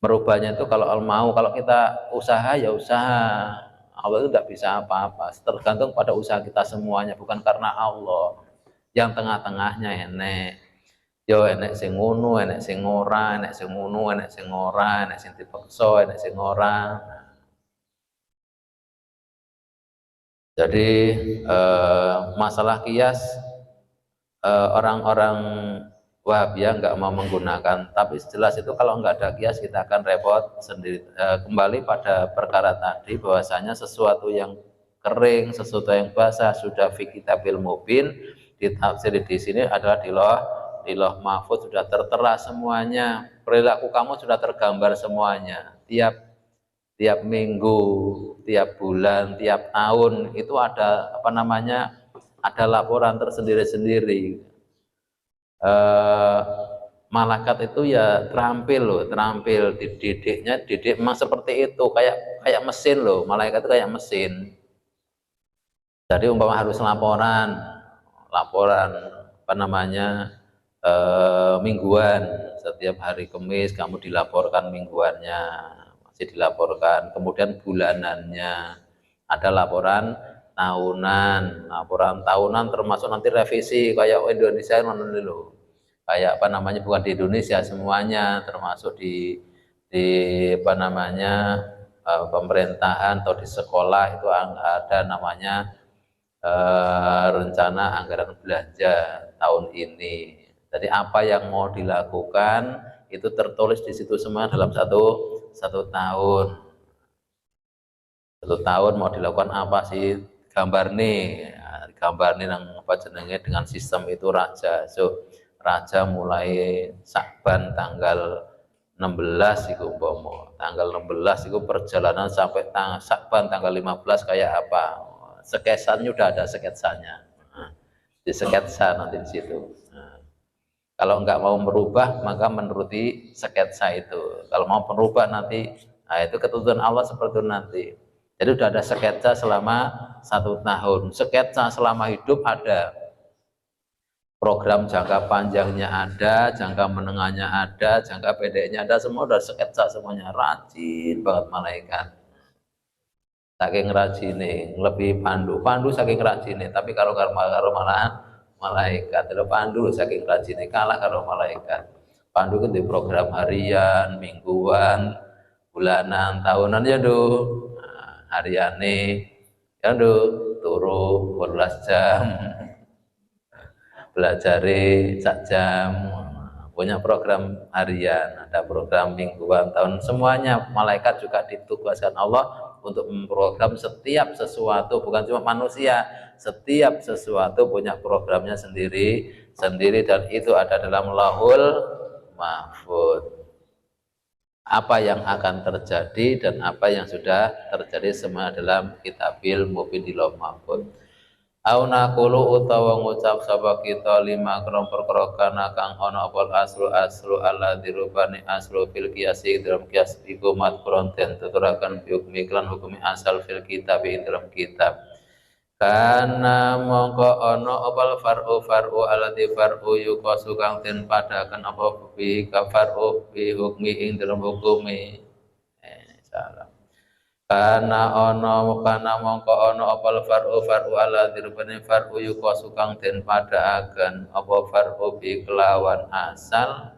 Merubahnya itu kalau Allah mau, kalau kita usaha ya usaha. Allah itu tidak bisa apa-apa, tergantung pada usaha kita semuanya, bukan karena Allah. Yang tengah-tengahnya enek, yo enek sing ngono, enek sing ora, enek sing ngono, enek sing ora, enek sing dipaksa, enek sing ora. Jadi masalah kias orang-orang Wahabiyah nggak mau menggunakan, tapi jelas itu kalau nggak ada kias kita akan repot sendiri. Kembali pada perkara tadi bahwasanya sesuatu yang kering, sesuatu yang basah sudah fi kitabil mubin, ditafsir di sini adalah di loh mahfuz sudah tertera semuanya, perilaku kamu sudah tergambar semuanya, tiap minggu, tiap bulan, tiap tahun itu ada apa namanya, ada laporan tersendiri-sendiri. Malaikat itu ya terampil loh, terampil dididiknya, didik memang seperti itu, kayak mesin loh, malaikat itu kayak mesin. Jadi umpama harus laporan apa namanya mingguan, setiap hari Kamis kamu dilaporkan mingguannya, masih dilaporkan, kemudian bulanannya, ada laporan tahunan termasuk nanti revisi kayak Indonesia nanti loh, kayak apa namanya, bukan di Indonesia semuanya, termasuk di apa namanya pemerintahan atau di sekolah itu ada namanya rencana anggaran belanja tahun ini. Jadi apa yang mau dilakukan itu tertulis di situ semua dalam satu tahun. Satu tahun mau dilakukan apa sih, gambar nih yang apa jenenge, dengan sistem itu raja. So raja mulai Sakban tanggal 16 itu umpama. Tanggal 16 itu perjalanan sampai Sakban tanggal 15 kayak apa. Sketsanya udah ada sketsanya. Di sketsa nanti di situ. Kalau nggak mau merubah maka menuruti sketsa itu. Kalau mau merubah nanti, nah itu ketentuan Allah seperti itu nanti. Jadi udah ada sketsa selama 1 tahun. Sketsa selama hidup ada. Program jangka panjangnya ada, jangka menengahnya ada, jangka pendeknya ada, semua udah sketsa semuanya. Rajin banget malaikat. Saking rajinnya, lebih pandu saking rajinnya. Tapi kalau malah malaikat, kalau pandu saking rajinnya kalah kalau malaikat. Pandu itu di program harian, mingguan, bulanan, tahunan ya do. Hariane ya do turu 12 jam. Belajar 1 jam, punya program harian, ada program mingguan, tahun, semuanya. Malaikat juga ditugaskan Allah untuk memprogram setiap sesuatu, bukan cuma manusia, setiap sesuatu punya programnya sendiri dan itu ada dalam Lauhul Mahfuz. Apa yang akan terjadi dan apa yang sudah terjadi semua dalam kitabil mubin di Lauhul Mahfuz. Au naqulu utawa ngucap sapa kita lima krom perkara kana kang ana apa aslu alladzi rubani aslu fil qiyasi dalam qiyas iku matqron den tuturaken hukmi lan hukmi asal fil kitab ing dalam kitab. Kana mongko ana apa far'u alladzi far'u yuqasu kang den padaken apa bi ka far'u bi hukmi ing dalam hukumi. Salah. Kana mongko ana apa far'u ala dirubane far'u yuqasu kang den padhaaken apa far'u bi kelawan asal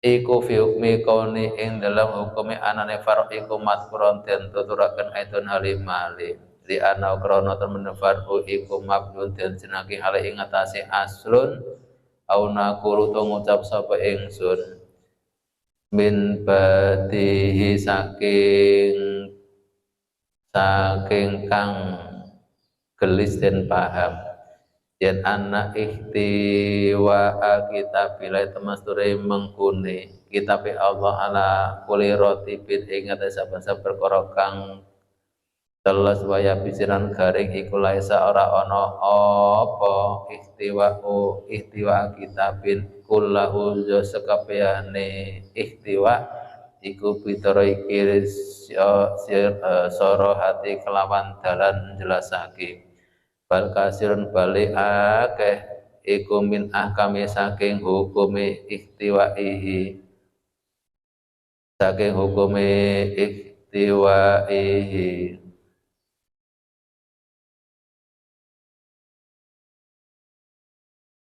iku fi hukmi kauni ing dalam hukumi anane far'u iku matkuron den tuturaken aidon halimali di ana krana temen far'u iku mabdun den jenaki hale ing atase aslun au naqulu to ngucap sapa ingsun min badihi saking kang gelis dan paham yen anak ikhtiwa kitab bilai temasture mengkune kitab Allah ala kuli rotibin ingat saben-saben perkara kang teles waya bisiran garing iku laisa ora ana apa ikhtiwa kitabin kullahu jo sekabehane ikhtiwa iku pitara iki soro hati kelawan dalan jelasake bal kasirun bali akeh iku min ahkami saking hukume ikhtiwaihi saking hukume istiwaihi.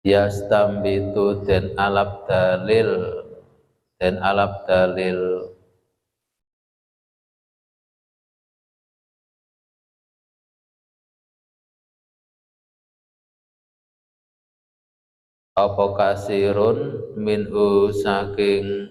Yastambitu dan alap dalil apa kasirun minhu saking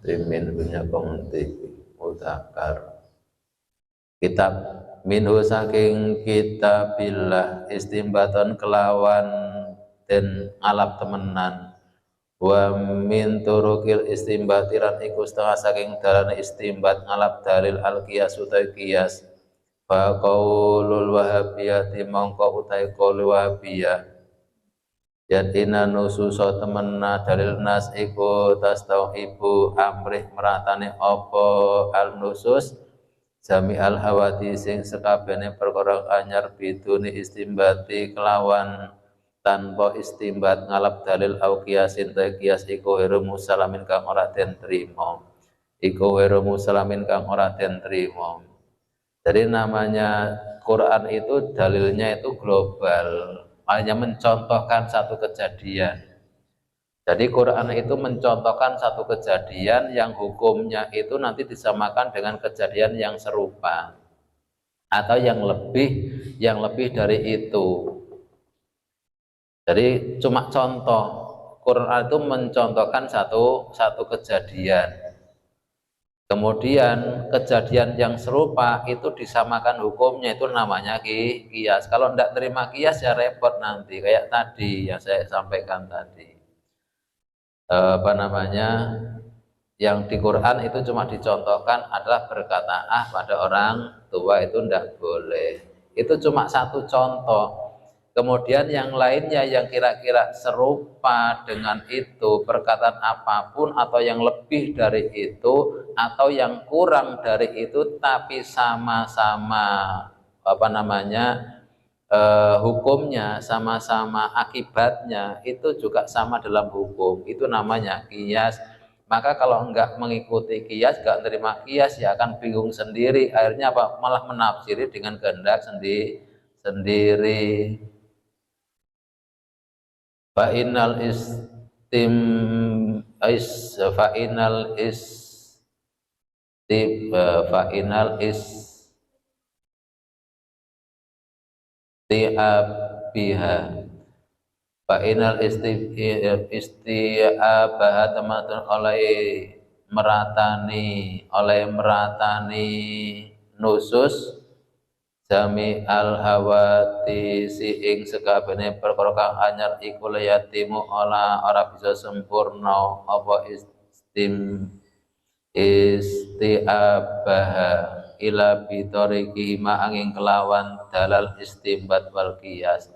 min punya penghenti mutakar kitab minhu saking kitabillah istimbaton kelawan dan alap temenan wa min turukil istimbatiran iku setengah saking dalane istimbat ngalap dalil al qiyas utai qiyas fa qaulul wahabiyati mongko utai qaul wahabiyah yatina nususa temenna dalil nas iku tastauhibu amrih meratane apa al nusus jami al hawati sing sekabehane perkara anyar biduni istimbati kelawan tanpa istimbat ngalap dalil au qiyasin ta qiyas iku heru musalamin kang ora den trima jadi namanya Quran itu dalilnya itu global, hanya mencontohkan satu kejadian. Jadi Quran itu mencontohkan satu kejadian yang hukumnya itu nanti disamakan dengan kejadian yang serupa atau yang lebih dari itu. Jadi cuma contoh, Quran itu mencontohkan satu kejadian. Kemudian kejadian yang serupa itu disamakan hukumnya, itu namanya qiyas. Kalau tidak terima qiyas ya repot nanti, kayak tadi yang saya sampaikan tadi. Yang di Quran itu cuma dicontohkan adalah berkata pada orang tua itu tidak boleh. Itu cuma satu contoh. Kemudian yang lainnya yang kira-kira serupa dengan itu, perkataan apapun atau yang lebih dari itu atau yang kurang dari itu tapi sama-sama hukumnya, sama-sama akibatnya, itu juga sama dalam hukum. Itu namanya qiyas. Maka kalau enggak mengikuti qiyas, enggak terima qiyas, ya akan bingung sendiri. Akhirnya apa? Malah menafsiri dengan kehendak sendiri. Fa'inal isti'abah teman-teman oleh meratani nusus jami al hawati si ing sekabehane perkara kang anyar iku yatimu ora bisa sempurna apa isti'abah ila bitoriki ma angin kelawan dalal istimbat wal qiyas,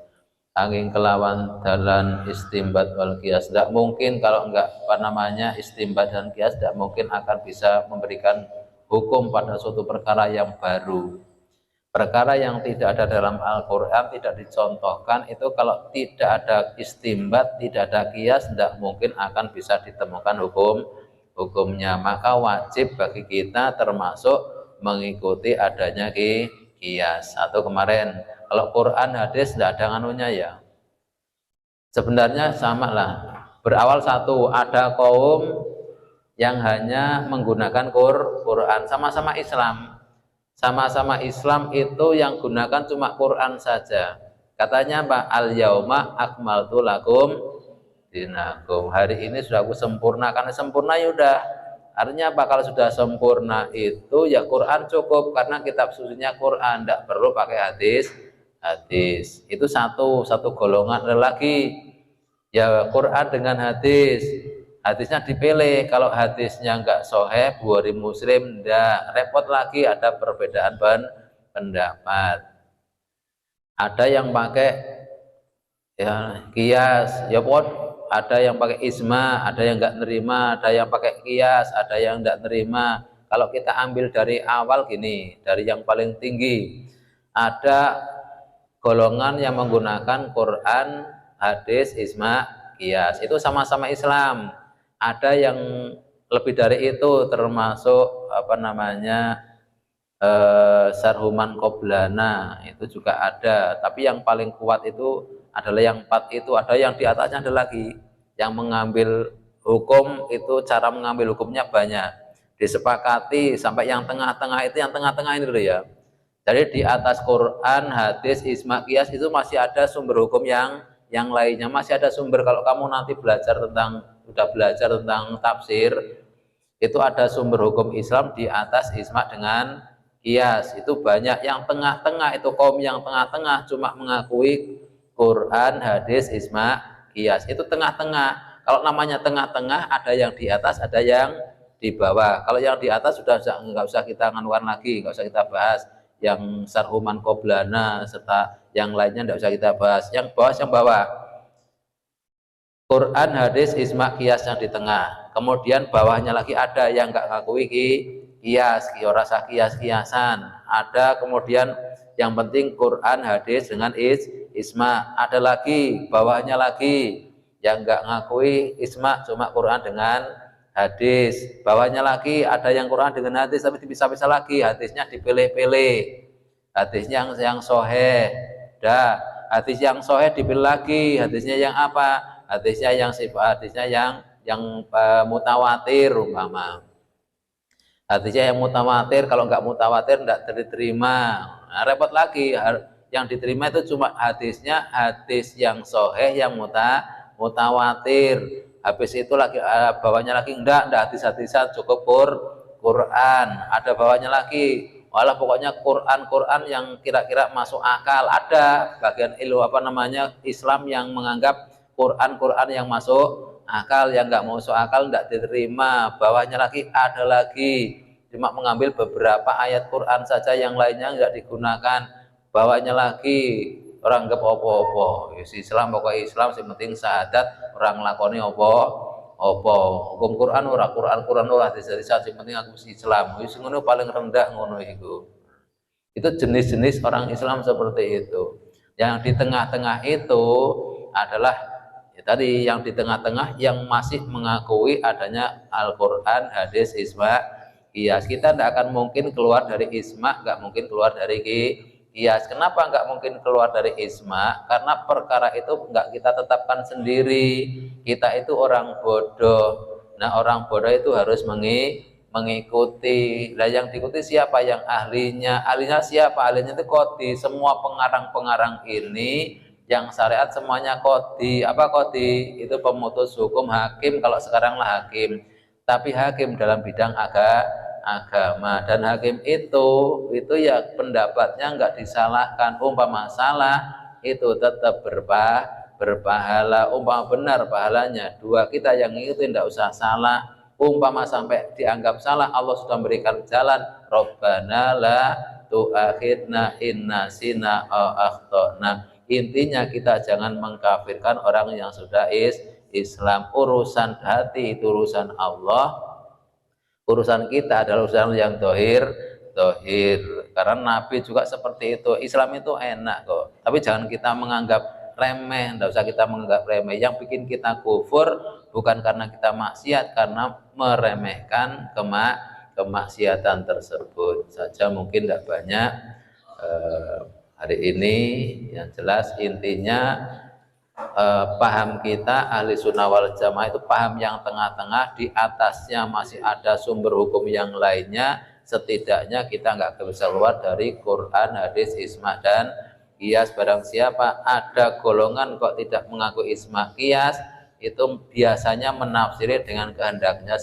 angin kelawan dalan istimbat wal qiyas. Tidak mungkin kalau enggak istimbat dan qiyas, tidak mungkin akan bisa memberikan hukum pada suatu perkara yang baru. Perkara yang tidak ada dalam Al-Quran, tidak dicontohkan, itu kalau tidak ada istimbat, tidak ada qiyas, tidak mungkin akan bisa ditemukan hukumnya. Maka wajib bagi kita termasuk mengikuti adanya qiyas. Atau kemarin, kalau Quran, hadis tidak ada nganunya ya. Sebenarnya sama lah. Berawal satu, ada kaum yang hanya menggunakan Quran, sama-sama Islam. Sama-sama Islam itu yang gunakan cuma Quran saja. Katanya Pak, al-yauma akmaltu lakum dinakum. Hari ini sudah aku sempurnakan. Sempurna ya udah. Artinya apa? Kalau sudah sempurna itu ya Quran cukup, karena kitab sucinya Quran, tidak perlu pakai hadis. Itu satu golongan. Ada lagi ya Quran dengan hadis. Hadisnya dipilih, kalau hadisnya enggak sahih, Bukhari Muslim, enggak repot lagi, ada perbedaan pendapat. Ada yang pakai ya kias, ya pot, ada yang pakai isma, ada yang nggak nerima, ada yang pakai kias, ada yang nggak nerima. Kalau kita ambil dari awal gini, dari yang paling tinggi, ada golongan yang menggunakan Quran, hadis, isma, kias. Itu sama-sama Islam. Ada yang lebih dari itu, termasuk apa namanya sarhuman qoblana, itu juga ada. Tapi yang paling kuat itu adalah yang 4 itu. Ada yang di atasnya ada lagi yang mengambil hukum, itu cara mengambil hukumnya banyak, disepakati sampai yang tengah-tengah itu. Yang tengah-tengah ini dulu ya. Jadi di atas Quran, hadis, isma, qiyas itu masih ada sumber hukum yang lainnya, masih ada sumber. Kalau kamu nanti udah belajar tentang tafsir, itu ada sumber hukum Islam di atas isma dengan qiyas. Itu banyak. Yang tengah-tengah itu kaum yang tengah-tengah cuma mengakui Quran, hadis, isma, qiyas. Itu tengah-tengah. Kalau namanya tengah-tengah, ada yang di atas, ada yang di bawah. Kalau yang di atas sudah nggak usah kita nganuan lagi, nggak usah kita bahas. Yang sarhuman qoblana serta yang lainnya nggak usah kita bahas. Yang bawah Quran, hadis, isma, qiyas yang di tengah. Kemudian bawahnya lagi ada yang nggak ngakui qiyas, rasa qiyas-qiyasan. Ada kemudian yang penting Quran, hadis dengan isma. Ada lagi bawahnya lagi yang nggak ngakui isma, cuma Quran dengan hadis. Bawahnya lagi ada yang Quran dengan hadis tapi dipisah-pisah lagi, hadisnya dipilih-pilih, hadisnya yang soheh. Hadis yang soheh dipilih lagi, hadisnya yang apa? Hadisnya yang sifat, hadisnya yang mutawatir umpama. Hadisnya yang mutawatir, kalau nggak mutawatir nggak diterima. Nah, repot lagi. Yang diterima itu cuma hadisnya, hadis yang soheh, yang mutawatir. Habis itu lagi bawahnya lagi enggak hadis-hadisan, cukup Quran. Ada bawahnya lagi, walah pokoknya Quran yang kira-kira masuk akal. Ada bagian Islam yang menganggap Quran yang masuk akal, yang enggak masuk akal enggak diterima. Bawahnya lagi ada lagi, cuma mengambil beberapa ayat Quran saja, yang lainnya enggak digunakan. Bawahnya lagi orang anggap opo-opo, Islam pokoknya Islam, yang penting syahadat, orang lakoni opo, hukum Quran ora hadis yang penting aku Islam. Wis ngono paling rendah ngono itu. Itu jenis-jenis orang Islam seperti itu. Yang di tengah-tengah itu adalah tadi, yang di tengah-tengah yang masih mengakui adanya Al-Quran, hadis, isma, qiyas. Kita tidak akan mungkin keluar dari isma, nggak mungkin keluar dari qiyas. Kenapa nggak mungkin keluar dari isma? Karena perkara itu nggak kita tetapkan sendiri. Kita itu orang bodoh. Nah, orang bodoh itu harus mengikuti. Nah, yang diikuti siapa? Yang ahlinya. Ahlinya siapa? Ahlinya itu qadhi. Semua pengarang-pengarang ini yang syariat semuanya qadhi. Apa qadhi? Itu pemutus hukum, hakim. Kalau sekarang lah hakim. Tapi hakim dalam bidang agama, dan hakim itu ya pendapatnya nggak disalahkan. Umpama salah itu tetap berpahala, umpama benar pahalanya dua. Kita yang ngikutin tidak usah salah. Umpama sampai dianggap salah, Allah sudah memberikan jalan, Rabbana la tu'akhidna inna sina aw akhtana. Intinya kita jangan mengkafirkan orang yang sudah Islam. Urusan hati itu urusan Allah, urusan kita adalah urusan yang dohir. Karena Nabi juga seperti itu. Islam itu enak kok, tapi jangan kita menganggap remeh. Tidak usah kita menganggap remeh. Yang bikin kita kufur bukan karena kita maksiat, karena meremehkan kemaksiatan tersebut saja. Mungkin tidak banyak hari ini. Yang jelas intinya paham kita ahli sunnah wal jamaah itu paham yang tengah-tengah. Di atasnya masih ada sumber hukum yang lainnya. Setidaknya kita nggak bisa keluar dari Quran, hadis, isma, dan qiyas. Barang siapa ada golongan kok tidak mengaku isma, qiyas, itu biasanya menafsiri dengan kehendaknya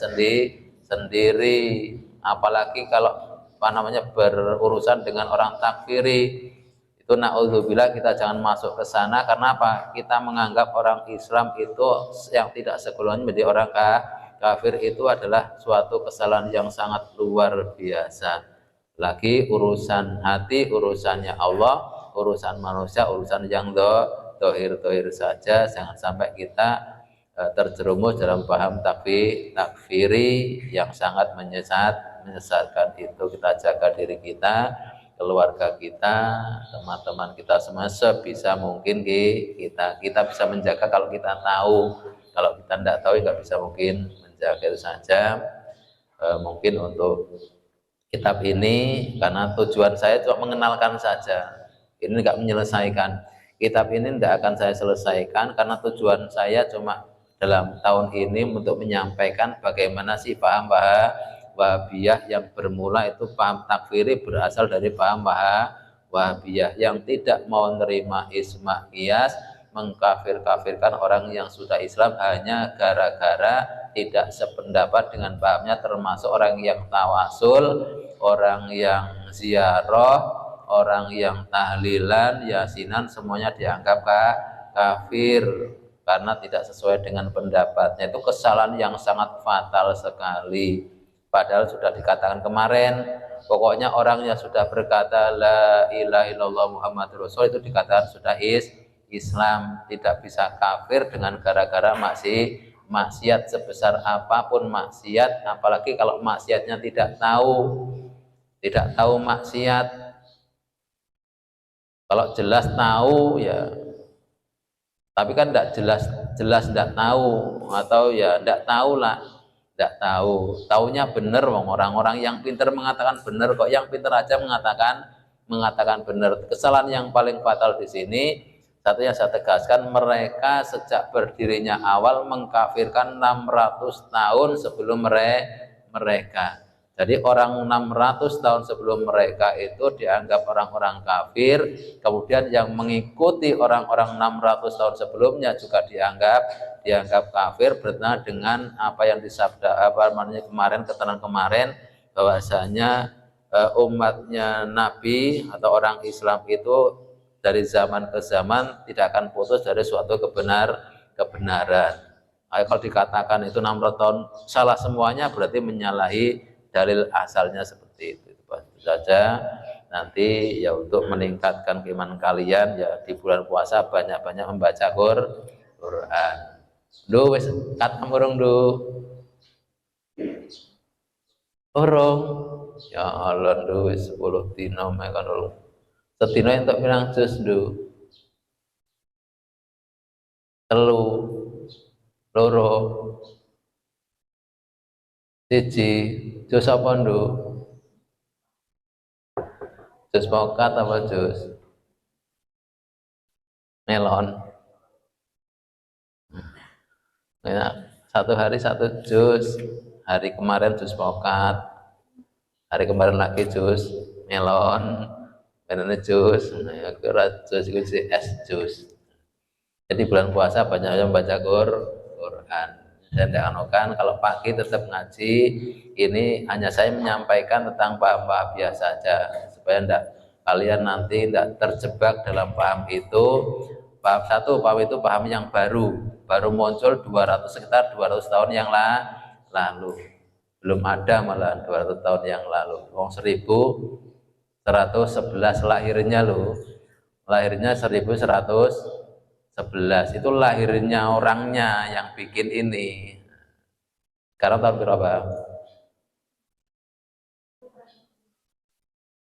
sendiri. Apalagi kalau berurusan dengan orang takfiri, itu na'udzubillah, kita jangan masuk ke sana. Karena apa? Kita menganggap orang Islam itu yang tidak segolongan menjadi orang kafir, itu adalah suatu kesalahan yang sangat luar biasa. Lagi urusan hati, urusannya Allah, urusan manusia, urusan yang dohir saja. Jangan sampai kita terjerumus dalam paham takfiri yang sangat menyesatkan itu. Kita jaga diri kita, keluarga kita, teman-teman kita semua sebisa mungkin kita bisa menjaga kalau kita tahu. Kalau kita tidak tahu nggak bisa mungkin menjaga itu saja. Mungkin untuk kitab ini karena tujuan saya cuma mengenalkan saja, ini nggak menyelesaikan. Kitab ini tidak akan saya selesaikan karena tujuan saya cuma dalam tahun ini untuk menyampaikan bagaimana sih paham Wahabiyah yang bermula itu paham takfiri berasal dari paham Wahabiyah yang tidak mau menerima isma qiyas, mengkafir-kafirkan orang yang sudah Islam hanya gara-gara tidak sependapat dengan pahamnya, termasuk orang yang tawasul, orang yang ziarah, orang yang tahlilan, yasinan, semuanya dianggap kafir karena tidak sesuai dengan pendapatnya. Itu kesalahan yang sangat fatal sekali. Padahal sudah dikatakan kemarin, pokoknya orang yang sudah berkata la ilaha illallah Muhammadur Rasul itu dikatakan sudah Islam, tidak bisa kafir dengan gara-gara maksiat sebesar apapun maksiat, apalagi kalau maksiatnya tidak tahu maksiat. Kalau jelas tahu ya, tapi kan tidak jelas tidak tahu, atau ya tidak tahu lah, tidak tahu, taunya benar. Orang-orang yang pintar mengatakan benar kok, yang pintar aja mengatakan benar. Kesalahan yang paling fatal di sini, satu yang saya tegaskan, mereka sejak berdirinya awal mengkafirkan 600 tahun sebelum mereka. Jadi orang 600 tahun sebelum mereka itu dianggap orang-orang kafir, kemudian yang mengikuti orang-orang 600 tahun sebelumnya juga dianggap kafir, bertentangan dengan apa yang disabda keterangan kemarin bahwasanya umatnya Nabi atau orang Islam itu dari zaman ke zaman tidak akan putus dari suatu kebenaran. Kalau dikatakan itu 600 tahun salah semuanya, berarti menyalahi dalil asalnya seperti itu. Itu saja. Nanti ya untuk meningkatkan keimanan kalian ya di bulan puasa banyak-banyak membaca Quran. Wis katam urung urung. Ya Allah wis 10 dina mekan urung. Sedina entuk pirang juz telu, loro, siji, juz apa juz pokat apa juz melon? Ya, satu hari satu juz, hari kemarin juz pokat, hari kemarin lagi juz melon, benar juz, kira juz itu es juz. Jadi bulan puasa banyak yang baca Quran. Dan anukan kalau pagi tetap ngaji. Ini hanya saya menyampaikan tentang paham-paham biasa saja supaya kalian nanti tidak terjebak dalam paham itu. Paham itu paham yang baru muncul sekitar 200 tahun yang lalu. Belum ada malah 200 tahun yang lalu. 1111 lahirnya lahirnya 1111 itu lahirnya orangnya yang bikin ini. Sekarang tahun berapa?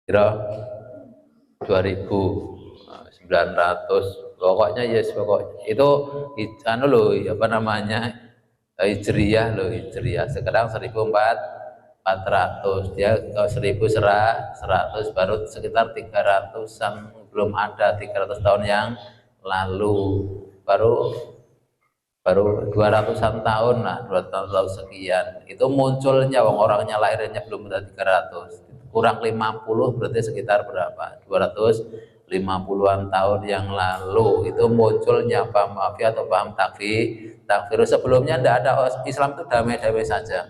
Kira 2900. Pokoknya pokoknya itu Hijriyah Hijriyah. Sekarang 1400, dia 1100 baru sekitar 300-an, belum ada 300 tahun yang lalu, baru 200-an tahun lah, 200 tahun sekian itu munculnya. Orangnya lahirnya belum ada 300, kurang 50 berarti sekitar berapa, 250-an tahun yang lalu itu munculnya paham Wahabi atau paham takfir. Sebelumnya tidak ada. Islam itu damai-damai saja.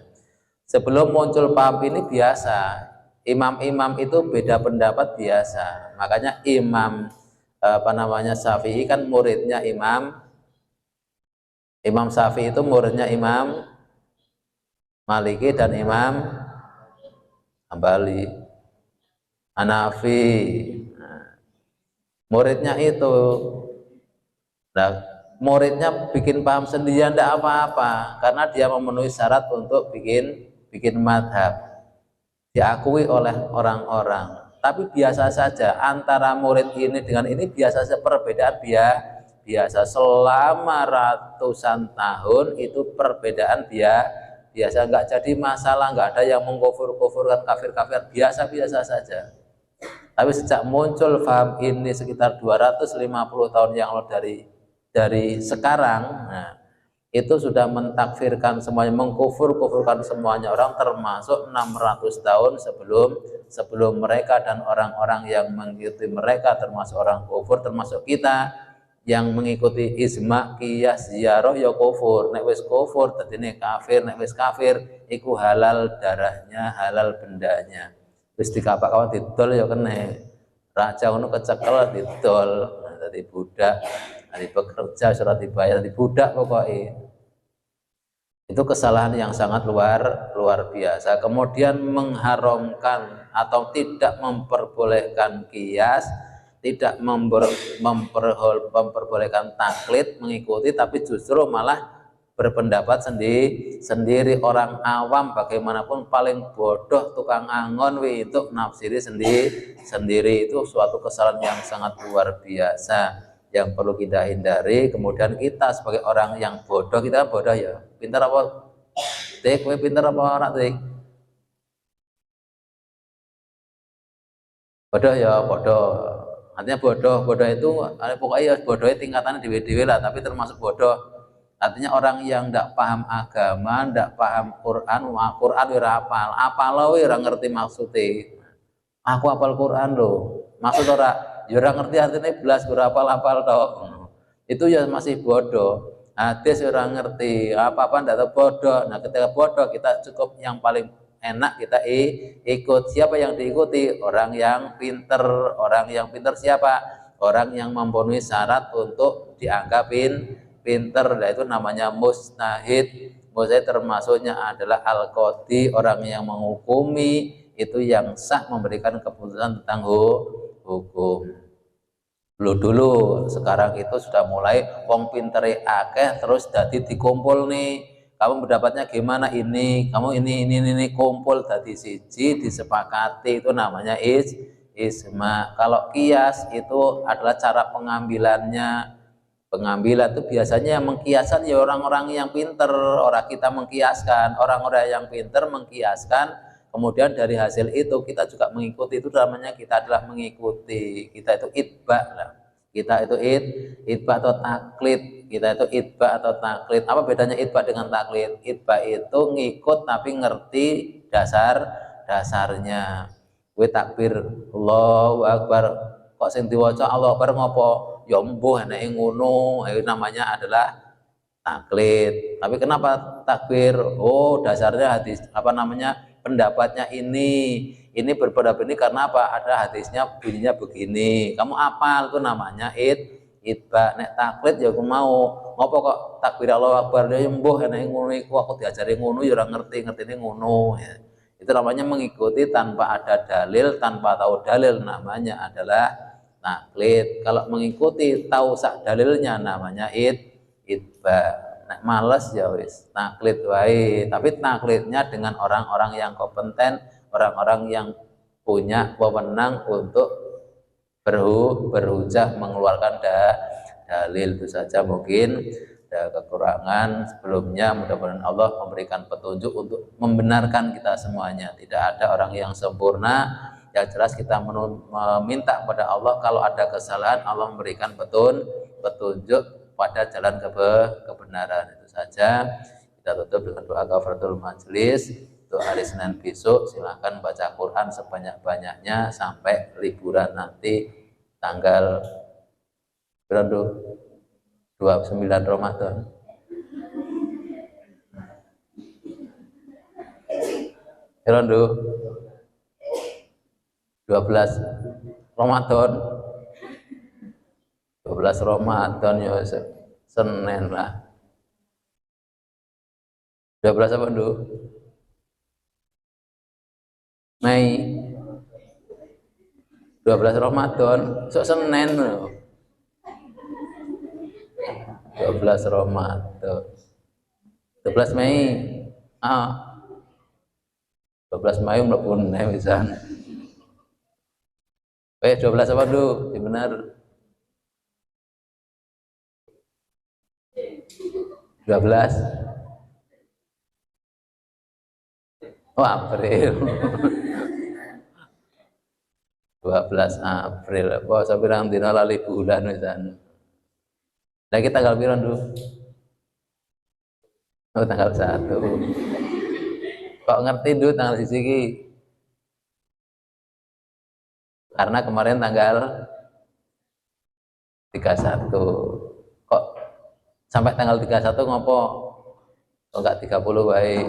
Sebelum muncul paham ini biasa, imam-imam itu beda pendapat biasa. Makanya Imam Syafi'i kan muridnya Imam Syafi'i itu muridnya Imam Maliki dan Imam Hambali. Hanafi. Nah, muridnya itu, nah, muridnya bikin paham sendirian tidak apa-apa, karena dia memenuhi syarat untuk bikin madhab, diakui oleh orang-orang. Tapi biasa saja antara murid ini dengan ini, biasa saja perbedaan biasa selama ratusan tahun itu perbedaan biasa, nggak jadi masalah, nggak ada yang mengkufur-kufurkan, kafir-kafir, biasa-biasa saja. Tapi sejak muncul faham ini sekitar 250 tahun yang lalu dari sekarang, nah, itu sudah mentakfirkan semuanya, mengkufur-kufurkan semuanya orang, termasuk 600 tahun sebelum mereka dan orang-orang yang mengikuti mereka, termasuk orang kufur, termasuk kita yang mengikuti ijma, qiyas, ziarah, ya kufur. Nek wis kufur dadine kafir, nek wis kafir iku halal darahnya, halal bendanya. Wis dikapak kawan didol ya kene. Raja ngono kecekel didol, dadi budak, dadi pekerja surat dibayar, dadi budak pokoknya. Itu kesalahan yang sangat luar biasa. Kemudian mengharamkan atau tidak memperbolehkan qiyas, tidak memperbolehkan taklid, mengikuti, tapi justru malah berpendapat sendiri. Orang awam bagaimanapun paling bodoh, tukang angon itu nafsiri sendiri. Itu suatu kesalahan yang sangat luar biasa yang perlu kita hindari. Kemudian kita sebagai orang yang bodoh, kita bodoh ya, pintar apa? Tik, kowe pintar apa ora, Tik? Bodoh ya, bodoh. Artinya bodoh itu pokoknya ya bodohnya tingkatannya dewe-dewe lah, tapi termasuk bodoh. Artinya orang yang tidak paham agama, tidak paham Quran, Quran ora hafal, apal ora ngerti maksudnya. Aku hafal Quran loh, maksud ora, ya ora ngerti artinya belas, ora hafal toh. Itu ya masih bodoh. Hadis ora ngerti, apa-apa ndak tahu, bodoh. Nah, ketika bodoh kita cukup yang paling enak kita ikut. Siapa yang diikuti? Orang yang pinter. Orang yang pinter siapa? Orang yang memenuhi syarat untuk dianggapin pinter. Nah, itu namanya mustahid. Mustahid termasuknya adalah al-qadhi, orang yang menghukumi, itu yang sah memberikan keputusan tentang hukum. Dulu sekarang itu sudah mulai wong pintere akeh terus dadi dikumpul nih, kamu pendapatnya gimana ini, kamu ini kumpul dadi siji, disepakati, itu namanya ijma. Kalau kias itu adalah cara pengambilan itu biasanya yang mengkiaskan ya orang-orang yang pinter, orang kita mengkiaskan, orang-orang yang pinter mengkiaskan, kemudian dari hasil itu kita juga mengikuti, itu namanya kita adalah mengikuti, kita itu itba lah. Kita itu itba atau taklid, kita itu itba atau taklid. Apa bedanya itba dengan taklid? Itba itu ngikut tapi ngerti dasarnya. Kowe takbir Allahu Akbar, kok sing diwaca Allahu Akbar ngopo? Ya mbuh enake ngono, itu namanya adalah taklid. Tapi kenapa takbir? Oh, dasarnya hadis apa namanya? Pendapatnya ini berpendapat ini karena apa? Ada hadisnya bunyinya begini. Kamu apal, itu namanya itba. Nek taklid ya aku mau. Ngopo kok takbir Allahu Akbar ya mbuh enake ngono iku, aku diajari ngono ya ora ngerti-ngertine ngono ya. Itu namanya mengikuti tanpa ada dalil, tanpa tahu dalil, namanya adalah taklid. Kalau mengikuti tahu sak dalilnya namanya itba. Nek males ya wis taklid wae, tapi taklidnya dengan orang-orang yang kompeten, orang-orang yang punya wewenang untuk berhujah mengeluarkan dalil. Itu saja mungkin ada kekurangan sebelumnya, mudah-mudahan Allah memberikan petunjuk untuk membenarkan kita semuanya. Tidak ada orang yang sempurna, yang jelas kita meminta kepada Allah kalau ada kesalahan, Allah memberikan petunjuk pada jalan kebenaran. Itu saja, kita tutup dengan doa kafaratul majelis. Untuk hari Senin besok silahkan baca Quran sebanyak-banyaknya sampai liburan nanti tanggal 29 Ramadan. Rondo 12 Ramadan. 12 Ramadan ya Senin lah. 12 apa dulu? Mei. 12 Ramadan, sok Senin lho. 12 Ramadan. 12 Mei. Ah. 12 Mei mlebu neh pisan. 12 apa dulu? Yang benar. 12. Oh, April. 12 April. Apa sapirang dina lali bulan pisan. Lah kita tanggal piro dulu? Oh, tanggal 1. Kok ngerti dulu tanggal siji iki? Karena kemarin tanggal 31. Kok sampai tanggal 31 ngopo? Kok enggak 30 wae?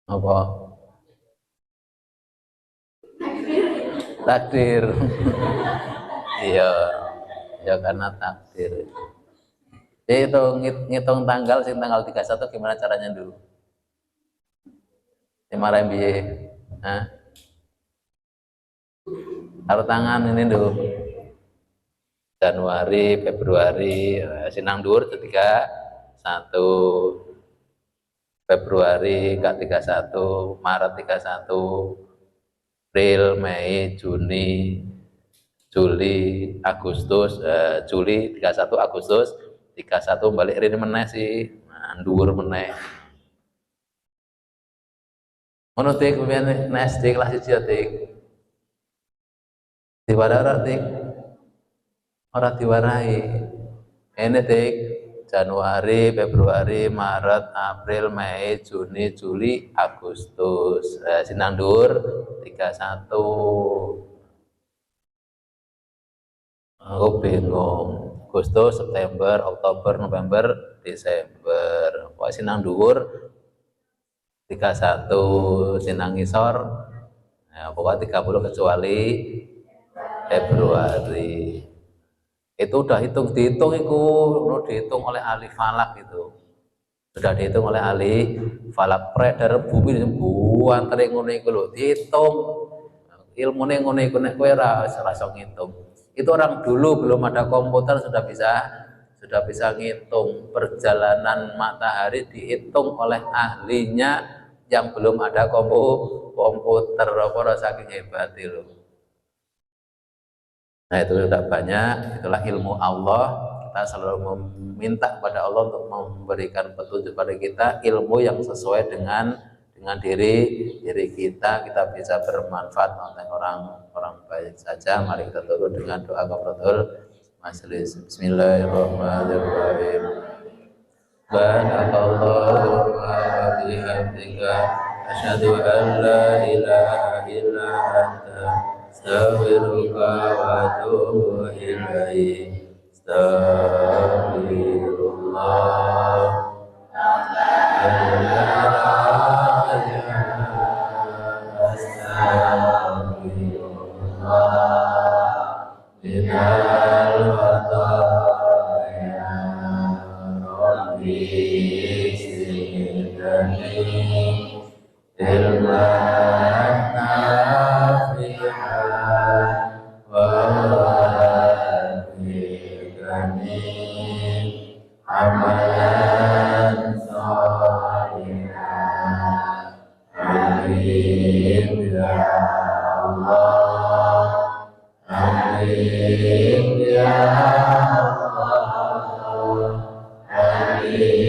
Apa? Takdir. Iya. Ya karena takdir. Jadi itu ngitung tanggal sing tanggal 31 gimana caranya dulu? Dimarahin biye. Hah? Taruh tangan ini dulu. Januari, Februari, sinang dhuwur 31. Februari ke 31, Maret 31, April, Mei, Juni, Juli, Agustus, Juli 31, Agustus 31 balik ini meneh sih, dhuwur meneh. Ngono Dik, kemudian SD kelas 1 ya Dik. Diwara Dik. Ora diwarai. Ini Dik. Januari, Februari, Maret, April, Mei, Juni, Juli, Agustus. Sinang dhuwur 31. Aku bingung. Agustus, September, Oktober, November, Desember. Kok sinang dhuwur 31, sinang ngisor. Ya, pokoknya 30 kecuali Februari. Itu udah dihitung itu, dihitung oleh ahli falak itu. Sudah dihitung oleh ahli falak, peredaran bumi buan terik ngono iku lho, dihitung. Ilmune ngono iku nek kowe ora iso ngitung. Itu orang dulu belum ada komputer sudah bisa ngitung perjalanan matahari, dihitung oleh ahlinya yang belum ada komputer. Apa saking hebat itu. Nah itu sudah banyak, itulah ilmu Allah. Kita selalu meminta kepada Allah untuk memberikan petunjuk pada kita ilmu yang sesuai dengan diri kita bisa bermanfaat untuk orang baik saja. Mari kita tutup dengan doa kafaratul majelis. Bismillahirrahmanirrahim. Subhanallahu wa bihamdika asyhadu an la ilaha illa anta astaghfiruka wa atubu ilaik. Astaghfirullah. Amalan salihah. Amin ya Allah. Amin ya Allah. Amin.